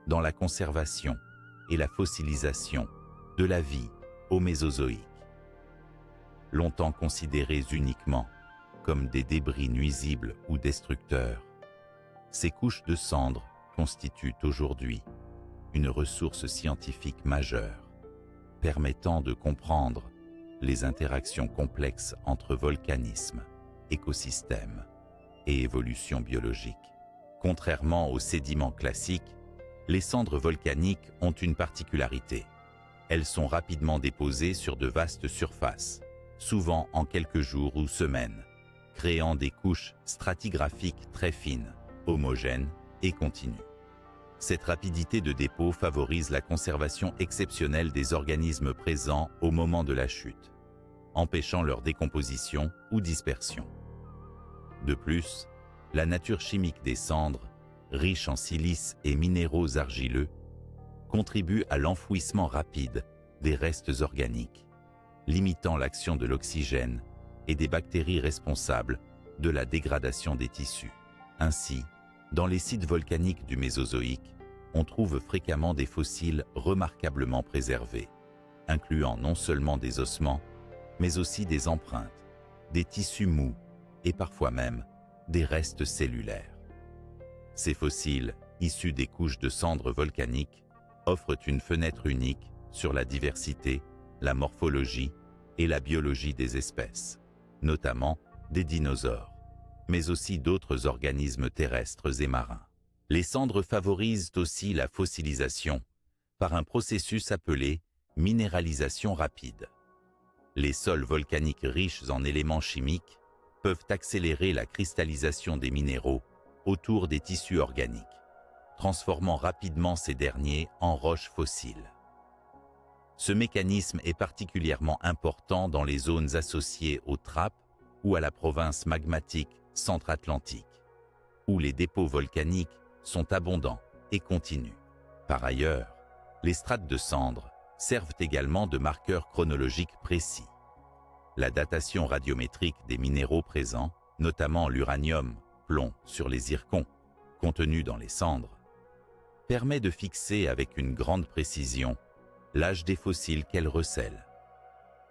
dans la conservation et la fossilisation de la vie au Mésozoïque. longtemps considérés uniquement comme des débris nuisibles ou destructeurs. Ces couches de cendres constituent aujourd'hui une ressource scientifique majeure, permettant de comprendre les interactions complexes entre volcanisme, écosystème et évolution biologique. Contrairement aux sédiments classiques, les cendres volcaniques ont une particularité. Elles sont rapidement déposées sur de vastes surfaces, souvent en quelques jours ou semaines, créant des couches stratigraphiques très fines, homogènes et continues. Cette rapidité de dépôt favorise la conservation exceptionnelle des organismes présents au moment de la chute, empêchant leur décomposition ou dispersion. De plus, la nature chimique des cendres, riche en silice et minéraux argileux, contribue à l'enfouissement rapide des restes organiques, limitant l'action de l'oxygène et des bactéries responsables de la dégradation des tissus. Ainsi, dans les sites volcaniques du Mésozoïque, on trouve fréquemment des fossiles remarquablement préservés, incluant non seulement des ossements, mais aussi des empreintes, des tissus mous et parfois même des restes cellulaires. Ces fossiles, issus des couches de cendres volcaniques, offrent une fenêtre unique sur la diversité, la morphologie et la biologie des espèces, notamment des dinosaures, mais aussi d'autres organismes terrestres et marins. Les cendres favorisent aussi la fossilisation par un processus appelé minéralisation rapide. Les sols volcaniques riches en éléments chimiques peuvent accélérer la cristallisation des minéraux autour des tissus organiques, transformant rapidement ces derniers en roches fossiles. Ce mécanisme est particulièrement important dans les zones associées aux trappes ou à la province magmatique centre-atlantique, où les dépôts volcaniques sont abondants et continus. Par ailleurs, les strates de cendres servent également de marqueurs chronologiques précis. La datation radiométrique des minéraux présents, notamment l'uranium, plomb sur les zircons, contenus dans les cendres, permet de fixer avec une grande précision l'âge des fossiles qu'elle recèle.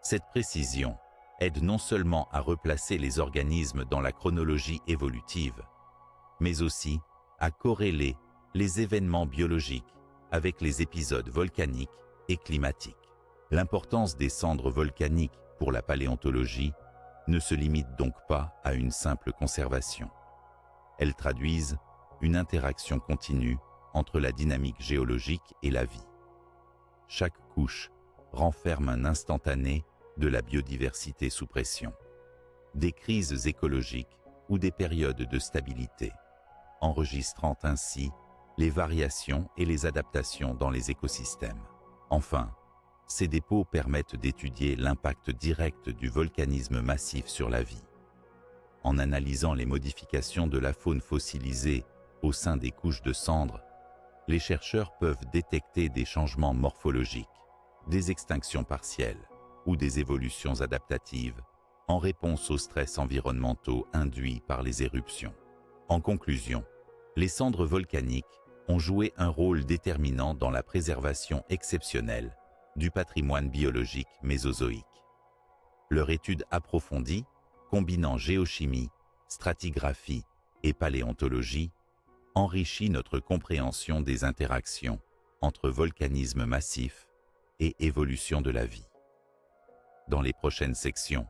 Cette précision aide non seulement à replacer les organismes dans la chronologie évolutive, mais aussi à corréler les événements biologiques avec les épisodes volcaniques et climatiques. L'importance des cendres volcaniques pour la paléontologie ne se limite donc pas à une simple conservation. Elles traduisent une interaction continue entre la dynamique géologique et la vie. Chaque couche renferme un instantané de la biodiversité sous pression, des crises écologiques ou des périodes de stabilité, enregistrant ainsi les variations et les adaptations dans les écosystèmes. Enfin, ces dépôts permettent d'étudier l'impact direct du volcanisme massif sur la vie. En analysant les modifications de la faune fossilisée au sein des couches de cendres, les chercheurs peuvent détecter des changements morphologiques, des extinctions partielles ou des évolutions adaptatives en réponse aux stress environnementaux induits par les éruptions. En conclusion, les cendres volcaniques ont joué un rôle déterminant dans la préservation exceptionnelle du patrimoine biologique mésozoïque. Leur étude approfondie, combinant géochimie, stratigraphie et paléontologie, enrichit notre compréhension des interactions entre volcanisme massif et évolution de la vie. Dans les prochaines sections,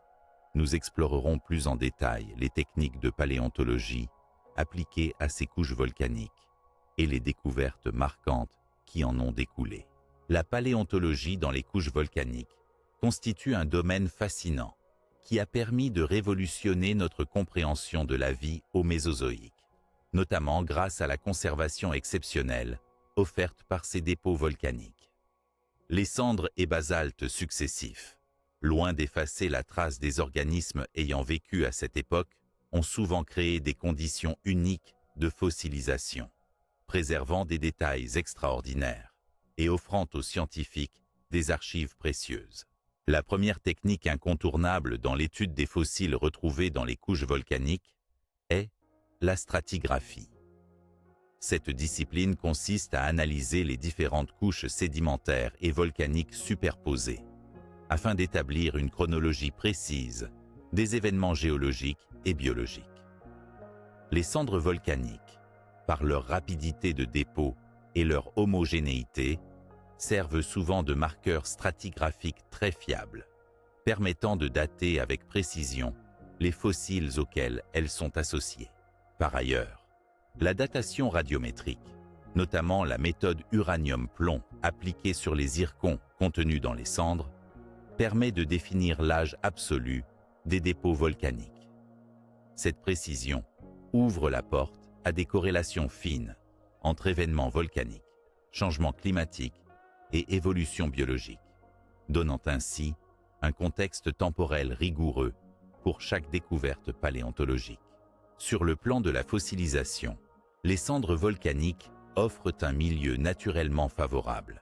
nous explorerons plus en détail les techniques de paléontologie appliquées à ces couches volcaniques et les découvertes marquantes qui en ont découlé. La paléontologie dans les couches volcaniques constitue un domaine fascinant qui a permis de révolutionner notre compréhension de la vie au Mésozoïque, notamment grâce à la conservation exceptionnelle offerte par ces dépôts volcaniques. Les cendres et basaltes successifs, loin d'effacer la trace des organismes ayant vécu à cette époque, ont souvent créé des conditions uniques de fossilisation, préservant des détails extraordinaires et offrant aux scientifiques des archives précieuses. La première technique incontournable dans l'étude des fossiles retrouvés dans les couches volcaniques est la stratigraphie. Cette discipline consiste à analyser les différentes couches sédimentaires et volcaniques superposées, afin d'établir une chronologie précise des événements géologiques et biologiques. Les cendres volcaniques, par leur rapidité de dépôt et leur homogénéité, servent souvent de marqueurs stratigraphiques très fiables, permettant de dater avec précision les fossiles auxquels elles sont associées. Par ailleurs, la datation radiométrique, notamment la méthode uranium-plomb appliquée sur les zircons contenus dans les cendres, permet de définir l'âge absolu des dépôts volcaniques. Cette précision ouvre la porte à des corrélations fines entre événements volcaniques, changements climatiques et évolution biologique, donnant ainsi un contexte temporel rigoureux pour chaque découverte paléontologique. Sur le plan de la fossilisation, les cendres volcaniques offrent un milieu naturellement favorable.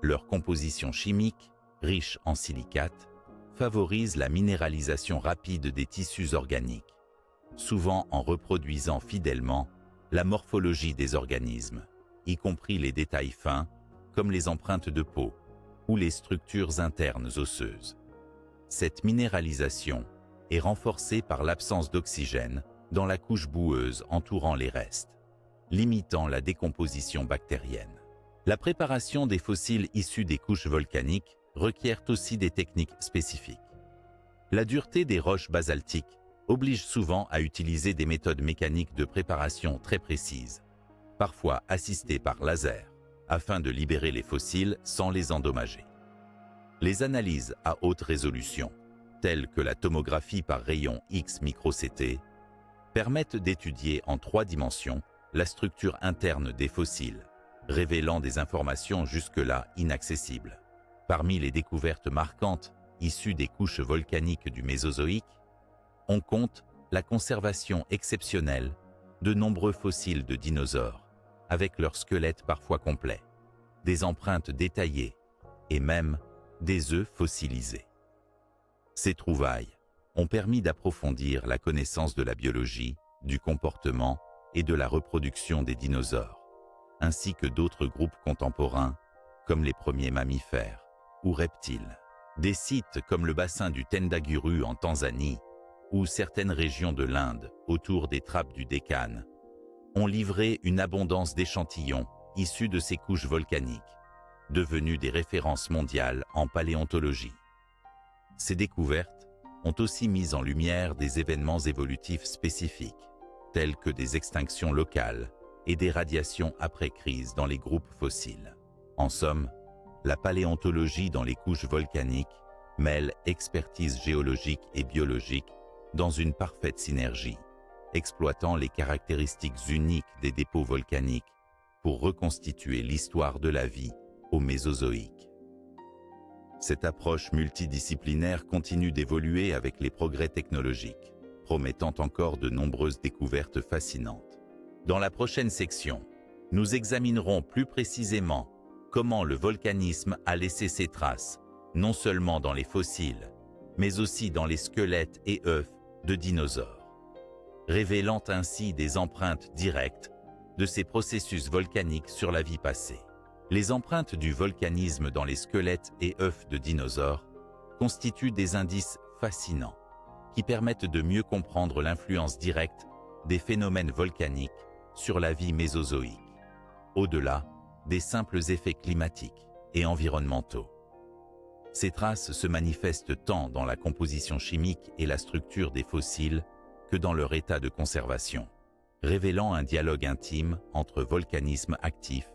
Leur composition chimique, riche en silicates, favorise la minéralisation rapide des tissus organiques, souvent en reproduisant fidèlement la morphologie des organismes, y compris les détails fins comme les empreintes de peau ou les structures internes osseuses. Cette minéralisation est renforcée par l'absence d'oxygène dans la couche boueuse entourant les restes, limitant la décomposition bactérienne. La préparation des fossiles issus des couches volcaniques requiert aussi des techniques spécifiques. La dureté des roches basaltiques oblige souvent à utiliser des méthodes mécaniques de préparation très précises, parfois assistées par laser, afin de libérer les fossiles sans les endommager. Les analyses à haute résolution, telles que la tomographie par rayon X micro-CT, permettent d'étudier en 3 dimensions la structure interne des fossiles, révélant des informations jusque-là inaccessibles. Parmi les découvertes marquantes issues des couches volcaniques du Mésozoïque, on compte la conservation exceptionnelle de nombreux fossiles de dinosaures, avec leurs squelettes parfois complets, des empreintes détaillées et même des œufs fossilisés. Ces trouvailles ont permis d'approfondir la connaissance de la biologie, du comportement et de la reproduction des dinosaures, ainsi que d'autres groupes contemporains comme les premiers mammifères ou reptiles. Des sites comme le bassin du Tendaguru en Tanzanie ou certaines régions de l'Inde autour des trappes du Deccan ont livré une abondance d'échantillons issus de ces couches volcaniques, devenues des références mondiales en paléontologie. Ces découvertes ont aussi mis en lumière des événements évolutifs spécifiques, tels que des extinctions locales et des radiations après crise dans les groupes fossiles. En somme, la paléontologie dans les couches volcaniques mêle expertise géologique et biologique dans une parfaite synergie, exploitant les caractéristiques uniques des dépôts volcaniques pour reconstituer l'histoire de la vie au Mésozoïque. Cette approche multidisciplinaire continue d'évoluer avec les progrès technologiques, promettant encore de nombreuses découvertes fascinantes. Dans la prochaine section, nous examinerons plus précisément comment le volcanisme a laissé ses traces, non seulement dans les fossiles, mais aussi dans les squelettes et œufs de dinosaures, révélant ainsi des empreintes directes de ces processus volcaniques sur la vie passée. Les empreintes du volcanisme dans les squelettes et œufs de dinosaures constituent des indices fascinants qui permettent de mieux comprendre l'influence directe des phénomènes volcaniques sur la vie mésozoïque, au-delà des simples effets climatiques et environnementaux. Ces traces se manifestent tant dans la composition chimique et la structure des fossiles que dans leur état de conservation, révélant un dialogue intime entre volcanisme actif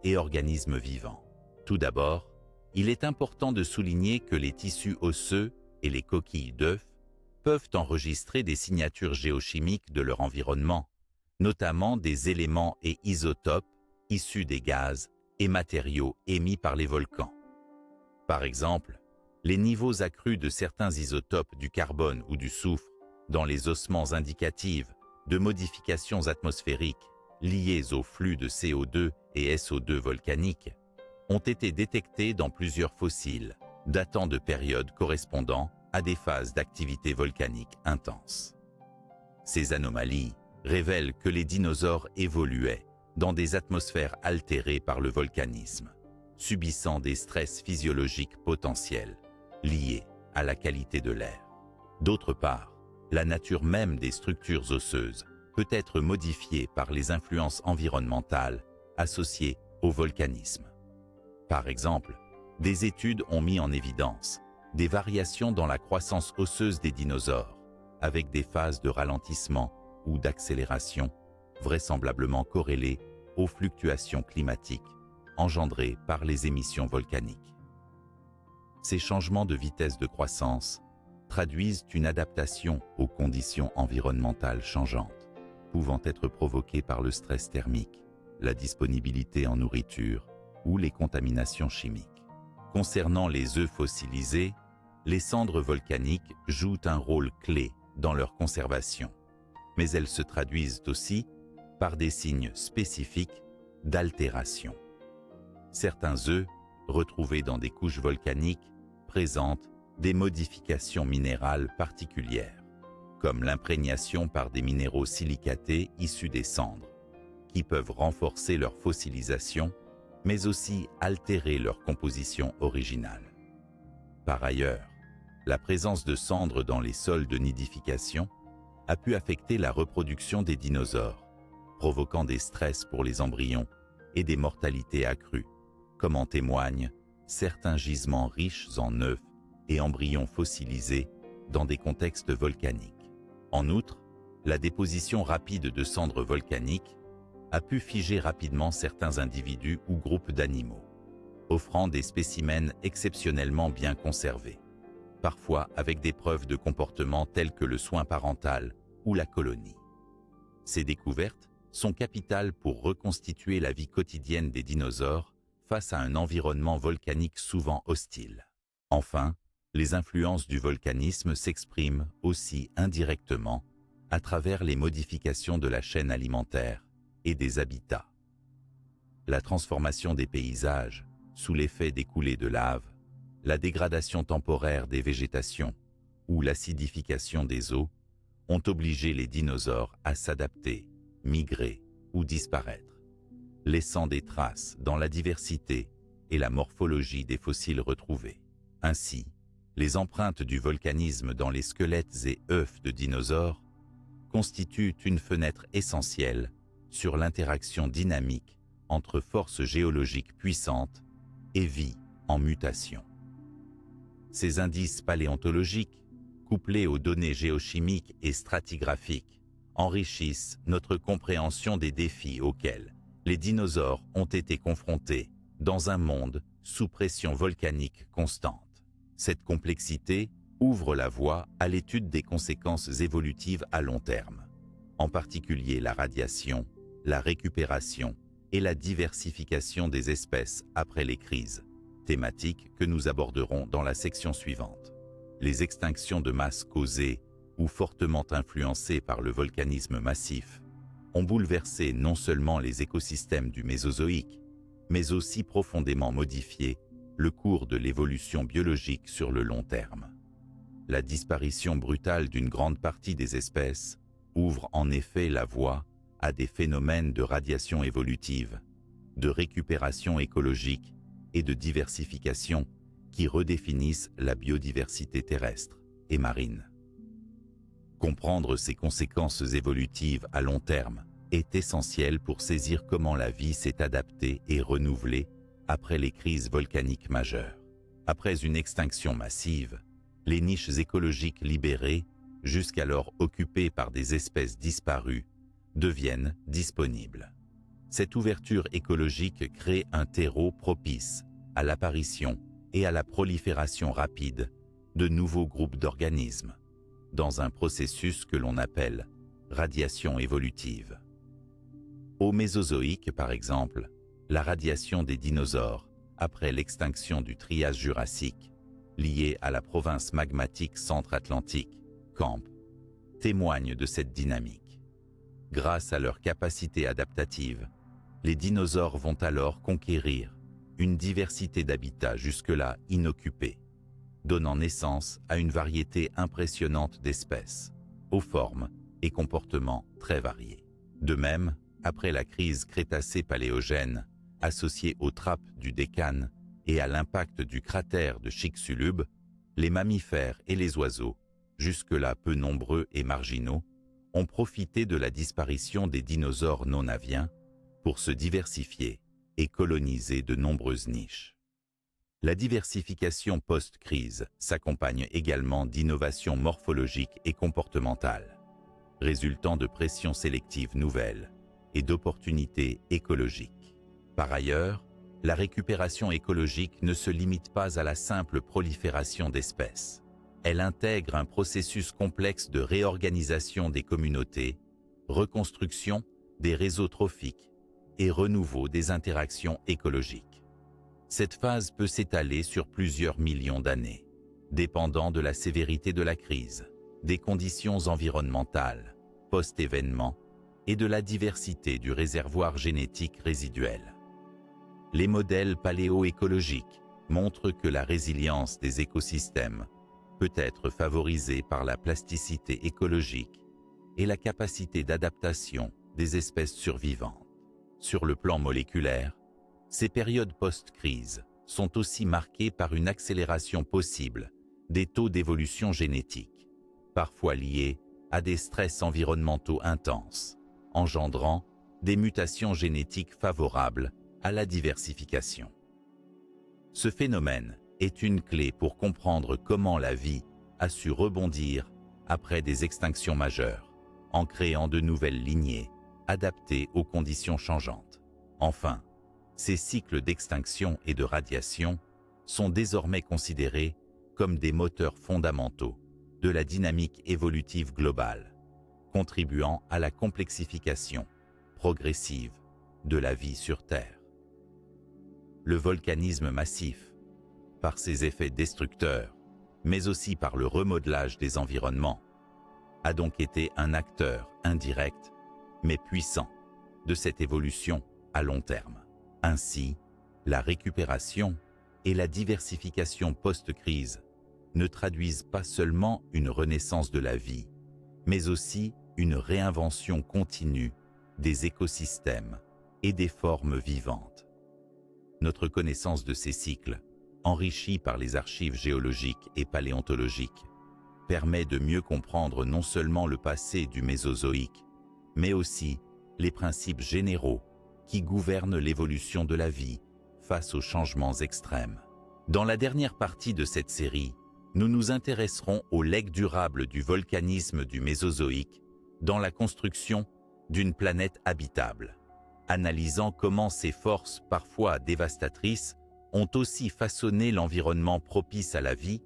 et organismes vivants. Tout d'abord, il est important de souligner que les tissus osseux et les coquilles d'œufs peuvent enregistrer des signatures géochimiques de leur environnement, notamment des éléments et isotopes issus des gaz et matériaux émis par les volcans. Par exemple, les niveaux accrus de certains isotopes du carbone ou du soufre dans les ossements indicatifs de modifications atmosphériques liées au flux de CO2 et SO2 volcaniques ont été détectés dans plusieurs fossiles datant de périodes correspondant à des phases d'activité volcanique intense. Ces anomalies révèlent que les dinosaures évoluaient dans des atmosphères altérées par le volcanisme, subissant des stress physiologiques potentiels liées à la qualité de l'air. D'autre part, la nature même des structures osseuses peut être modifiée par les influences environnementales associées au volcanisme. Par exemple, des études ont mis en évidence des variations dans la croissance osseuse des dinosaures, avec des phases de ralentissement ou d'accélération vraisemblablement corrélées aux fluctuations climatiques engendrées par les émissions volcaniques. Ces changements de vitesse de croissance traduisent une adaptation aux conditions environnementales changeantes, pouvant être provoquées par le stress thermique, la disponibilité en nourriture ou les contaminations chimiques. Concernant les œufs fossilisés, les cendres volcaniques jouent un rôle clé dans leur conservation, mais elles se traduisent aussi par des signes spécifiques d'altération. Certains œufs, retrouvés dans des couches volcaniques, présentent des modifications minérales particulières, comme l'imprégnation par des minéraux silicatés issus des cendres, qui peuvent renforcer leur fossilisation, mais aussi altérer leur composition originale. Par ailleurs, la présence de cendres dans les sols de nidification a pu affecter la reproduction des dinosaures, provoquant des stress pour les embryons et des mortalités accrues, comme en témoignent certains gisements riches en œufs et embryons fossilisés dans des contextes volcaniques. En outre, la déposition rapide de cendres volcaniques a pu figer rapidement certains individus ou groupes d'animaux, offrant des spécimens exceptionnellement bien conservés, parfois avec des preuves de comportement telles que le soin parental ou la colonie. Ces découvertes sont capitales pour reconstituer la vie quotidienne des dinosaures face à un environnement volcanique souvent hostile. Enfin, les influences du volcanisme s'expriment aussi indirectement à travers les modifications de la chaîne alimentaire et des habitats. La transformation des paysages sous l'effet des coulées de lave, la dégradation temporaire des végétations ou l'acidification des eaux ont obligé les dinosaures à s'adapter, migrer ou disparaître, laissant des traces dans la diversité et la morphologie des fossiles retrouvés. Ainsi, les empreintes du volcanisme dans les squelettes et œufs de dinosaures constituent une fenêtre essentielle sur l'interaction dynamique entre forces géologiques puissantes et vie en mutation. Ces indices paléontologiques, couplés aux données géochimiques et stratigraphiques, enrichissent notre compréhension des défis auxquels les dinosaures ont été confrontés dans un monde sous pression volcanique constante. Cette complexité ouvre la voie à l'étude des conséquences évolutives à long terme, en particulier la radiation, la récupération et la diversification des espèces après les crises, thématiques que nous aborderons dans la section suivante. Les extinctions de masse causées ou fortement influencées par le volcanisme massif ont bouleversé non seulement les écosystèmes du Mésozoïque, mais aussi profondément modifié le cours de l'évolution biologique sur le long terme. La disparition brutale d'une grande partie des espèces ouvre en effet la voie à des phénomènes de radiation évolutive, de récupération écologique et de diversification qui redéfinissent la biodiversité terrestre et marine. Comprendre ces conséquences évolutives à long terme est essentiel pour saisir comment la vie s'est adaptée et renouvelée après les crises volcaniques majeures. Après une extinction massive, les niches écologiques libérées, jusqu'alors occupées par des espèces disparues, deviennent disponibles. Cette ouverture écologique crée un terreau propice à l'apparition et à la prolifération rapide de nouveaux groupes d'organismes, dans un processus que l'on appelle radiation évolutive. Au Mésozoïque, par exemple, la radiation des dinosaures après l'extinction du Trias jurassique, liée à la province magmatique centre-atlantique, CAMP, témoigne de cette dynamique. Grâce à leur capacité adaptative, les dinosaures vont alors conquérir une diversité d'habitats jusque-là inoccupés, donnant naissance à une variété impressionnante d'espèces, aux formes et comportements très variés. De même, après la crise Crétacé-Paléogène, associée aux trappes du Deccan et à l'impact du cratère de Chicxulub, les mammifères et les oiseaux, jusque-là peu nombreux et marginaux, ont profité de la disparition des dinosaures non aviens pour se diversifier et coloniser de nombreuses niches. La diversification post-crise s'accompagne également d'innovations morphologiques et comportementales, résultant de pressions sélectives nouvelles et d'opportunités écologiques. Par ailleurs, la récupération écologique ne se limite pas à la simple prolifération d'espèces. Elle intègre un processus complexe de réorganisation des communautés, reconstruction des réseaux trophiques et renouveau des interactions écologiques. Cette phase peut s'étaler sur plusieurs millions d'années, dépendant de la sévérité de la crise, des conditions environnementales, post-événement et de la diversité du réservoir génétique résiduel. Les modèles paléoécologiques montrent que la résilience des écosystèmes peut être favorisée par la plasticité écologique et la capacité d'adaptation des espèces survivantes. Sur le plan moléculaire, ces périodes post-crise sont aussi marquées par une accélération possible des taux d'évolution génétique, parfois liés à des stress environnementaux intenses, engendrant des mutations génétiques favorables à la diversification. Ce phénomène est une clé pour comprendre comment la vie a su rebondir après des extinctions majeures, en créant de nouvelles lignées adaptées aux conditions changeantes. Enfin, ces cycles d'extinction et de radiation sont désormais considérés comme des moteurs fondamentaux de la dynamique évolutive globale, contribuant à la complexification progressive de la vie sur Terre. Le volcanisme massif, par ses effets destructeurs, mais aussi par le remodelage des environnements, a donc été un acteur indirect, mais puissant, de cette évolution à long terme. Ainsi, la récupération et la diversification post-crise ne traduisent pas seulement une renaissance de la vie, mais aussi une réinvention continue des écosystèmes et des formes vivantes. Notre connaissance de ces cycles, enrichie par les archives géologiques et paléontologiques, permet de mieux comprendre non seulement le passé du Mésozoïque, mais aussi les principes généraux qui gouvernent l'évolution de la vie face aux changements extrêmes. Dans la dernière partie de cette série, nous nous intéresserons aux legs durables du volcanisme du Mésozoïque dans la construction d'une planète habitable, analysant comment ces forces parfois dévastatrices ont aussi façonné l'environnement propice à la vie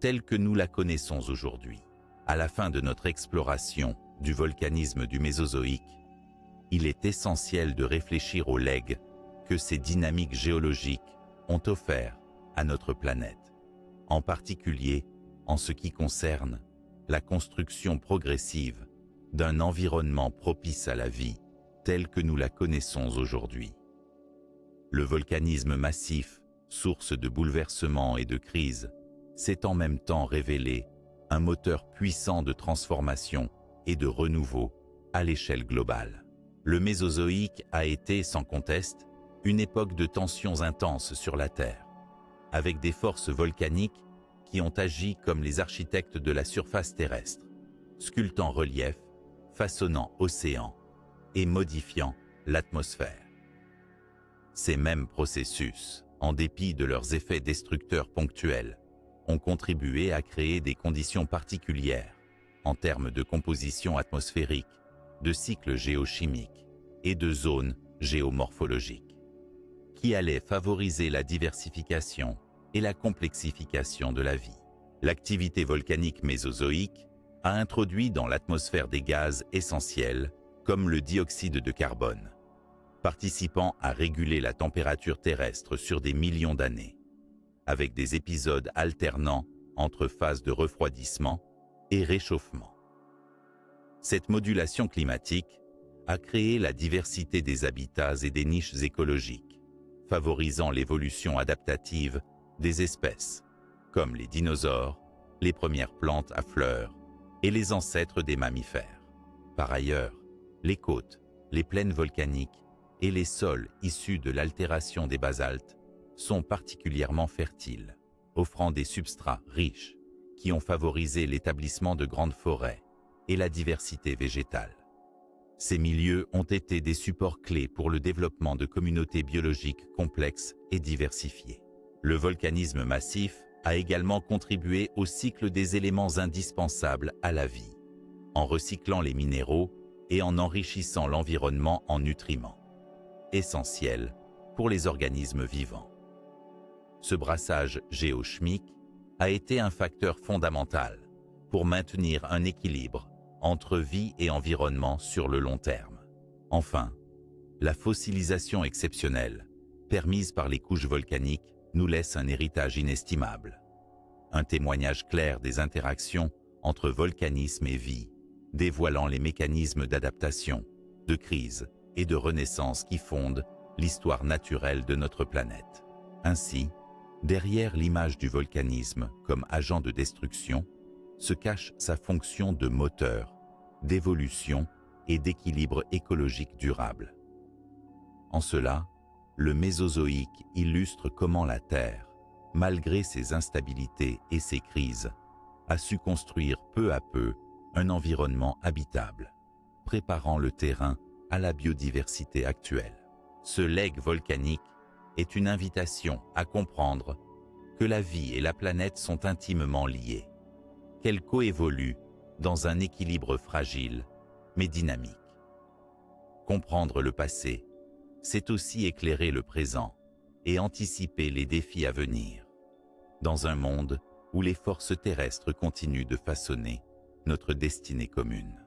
telle que nous la connaissons aujourd'hui. À la fin de notre exploration du volcanisme du Mésozoïque, il est essentiel de réfléchir aux legs que ces dynamiques géologiques ont offerts à notre planète, en particulier en ce qui concerne la construction progressive d'un environnement propice à la vie telle que nous la connaissons aujourd'hui. Le volcanisme massif, source de bouleversements et de crises, s'est en même temps révélé un moteur puissant de transformation et de renouveau à l'échelle globale. Le Mésozoïque a été, sans conteste, une époque de tensions intenses sur la Terre, avec des forces volcaniques qui ont agi comme les architectes de la surface terrestre, sculptant relief, façonnant océans et modifiant l'atmosphère. Ces mêmes processus, en dépit de leurs effets destructeurs ponctuels, ont contribué à créer des conditions particulières en termes de composition atmosphérique, de cycles géochimiques et de zones géomorphologiques, qui allaient favoriser la diversification et la complexification de la vie. L'activité volcanique mésozoïque a introduit dans l'atmosphère des gaz essentiels comme le dioxyde de carbone, participant à réguler la température terrestre sur des millions d'années, avec des épisodes alternant entre phases de refroidissement et réchauffement. Cette modulation climatique a créé la diversité des habitats et des niches écologiques, favorisant l'évolution adaptative des espèces, comme les dinosaures, les premières plantes à fleurs et les ancêtres des mammifères. Par ailleurs, les côtes, les plaines volcaniques et les sols issus de l'altération des basaltes sont particulièrement fertiles, offrant des substrats riches qui ont favorisé l'établissement de grandes forêts et la diversité végétale. Ces milieux ont été des supports clés pour le développement de communautés biologiques complexes et diversifiées. Le volcanisme massif a également contribué au cycle des éléments indispensables à la vie, en recyclant les minéraux et en enrichissant l'environnement en nutriments, essentiels pour les organismes vivants. Ce brassage géochimique a été un facteur fondamental pour maintenir un équilibre entre vie et environnement sur le long terme. Enfin, la fossilisation exceptionnelle, permise par les couches volcaniques, nous laisse un héritage inestimable. Un témoignage clair des interactions entre volcanisme et vie, dévoilant les mécanismes d'adaptation, de crise et de renaissance qui fondent l'histoire naturelle de notre planète. Ainsi, derrière l'image du volcanisme comme agent de destruction, se cache sa fonction de moteur, d'évolution et d'équilibre écologique durable. En cela, le Mésozoïque illustre comment la Terre, malgré ses instabilités et ses crises, a su construire peu à peu un environnement habitable, préparant le terrain à la biodiversité actuelle. Ce legs volcanique est une invitation à comprendre que la vie et la planète sont intimement liées, qu'elles coévoluent dans un équilibre fragile mais dynamique. Comprendre le passé, c'est aussi éclairer le présent et anticiper les défis à venir, dans un monde où les forces terrestres continuent de façonner notre destinée commune.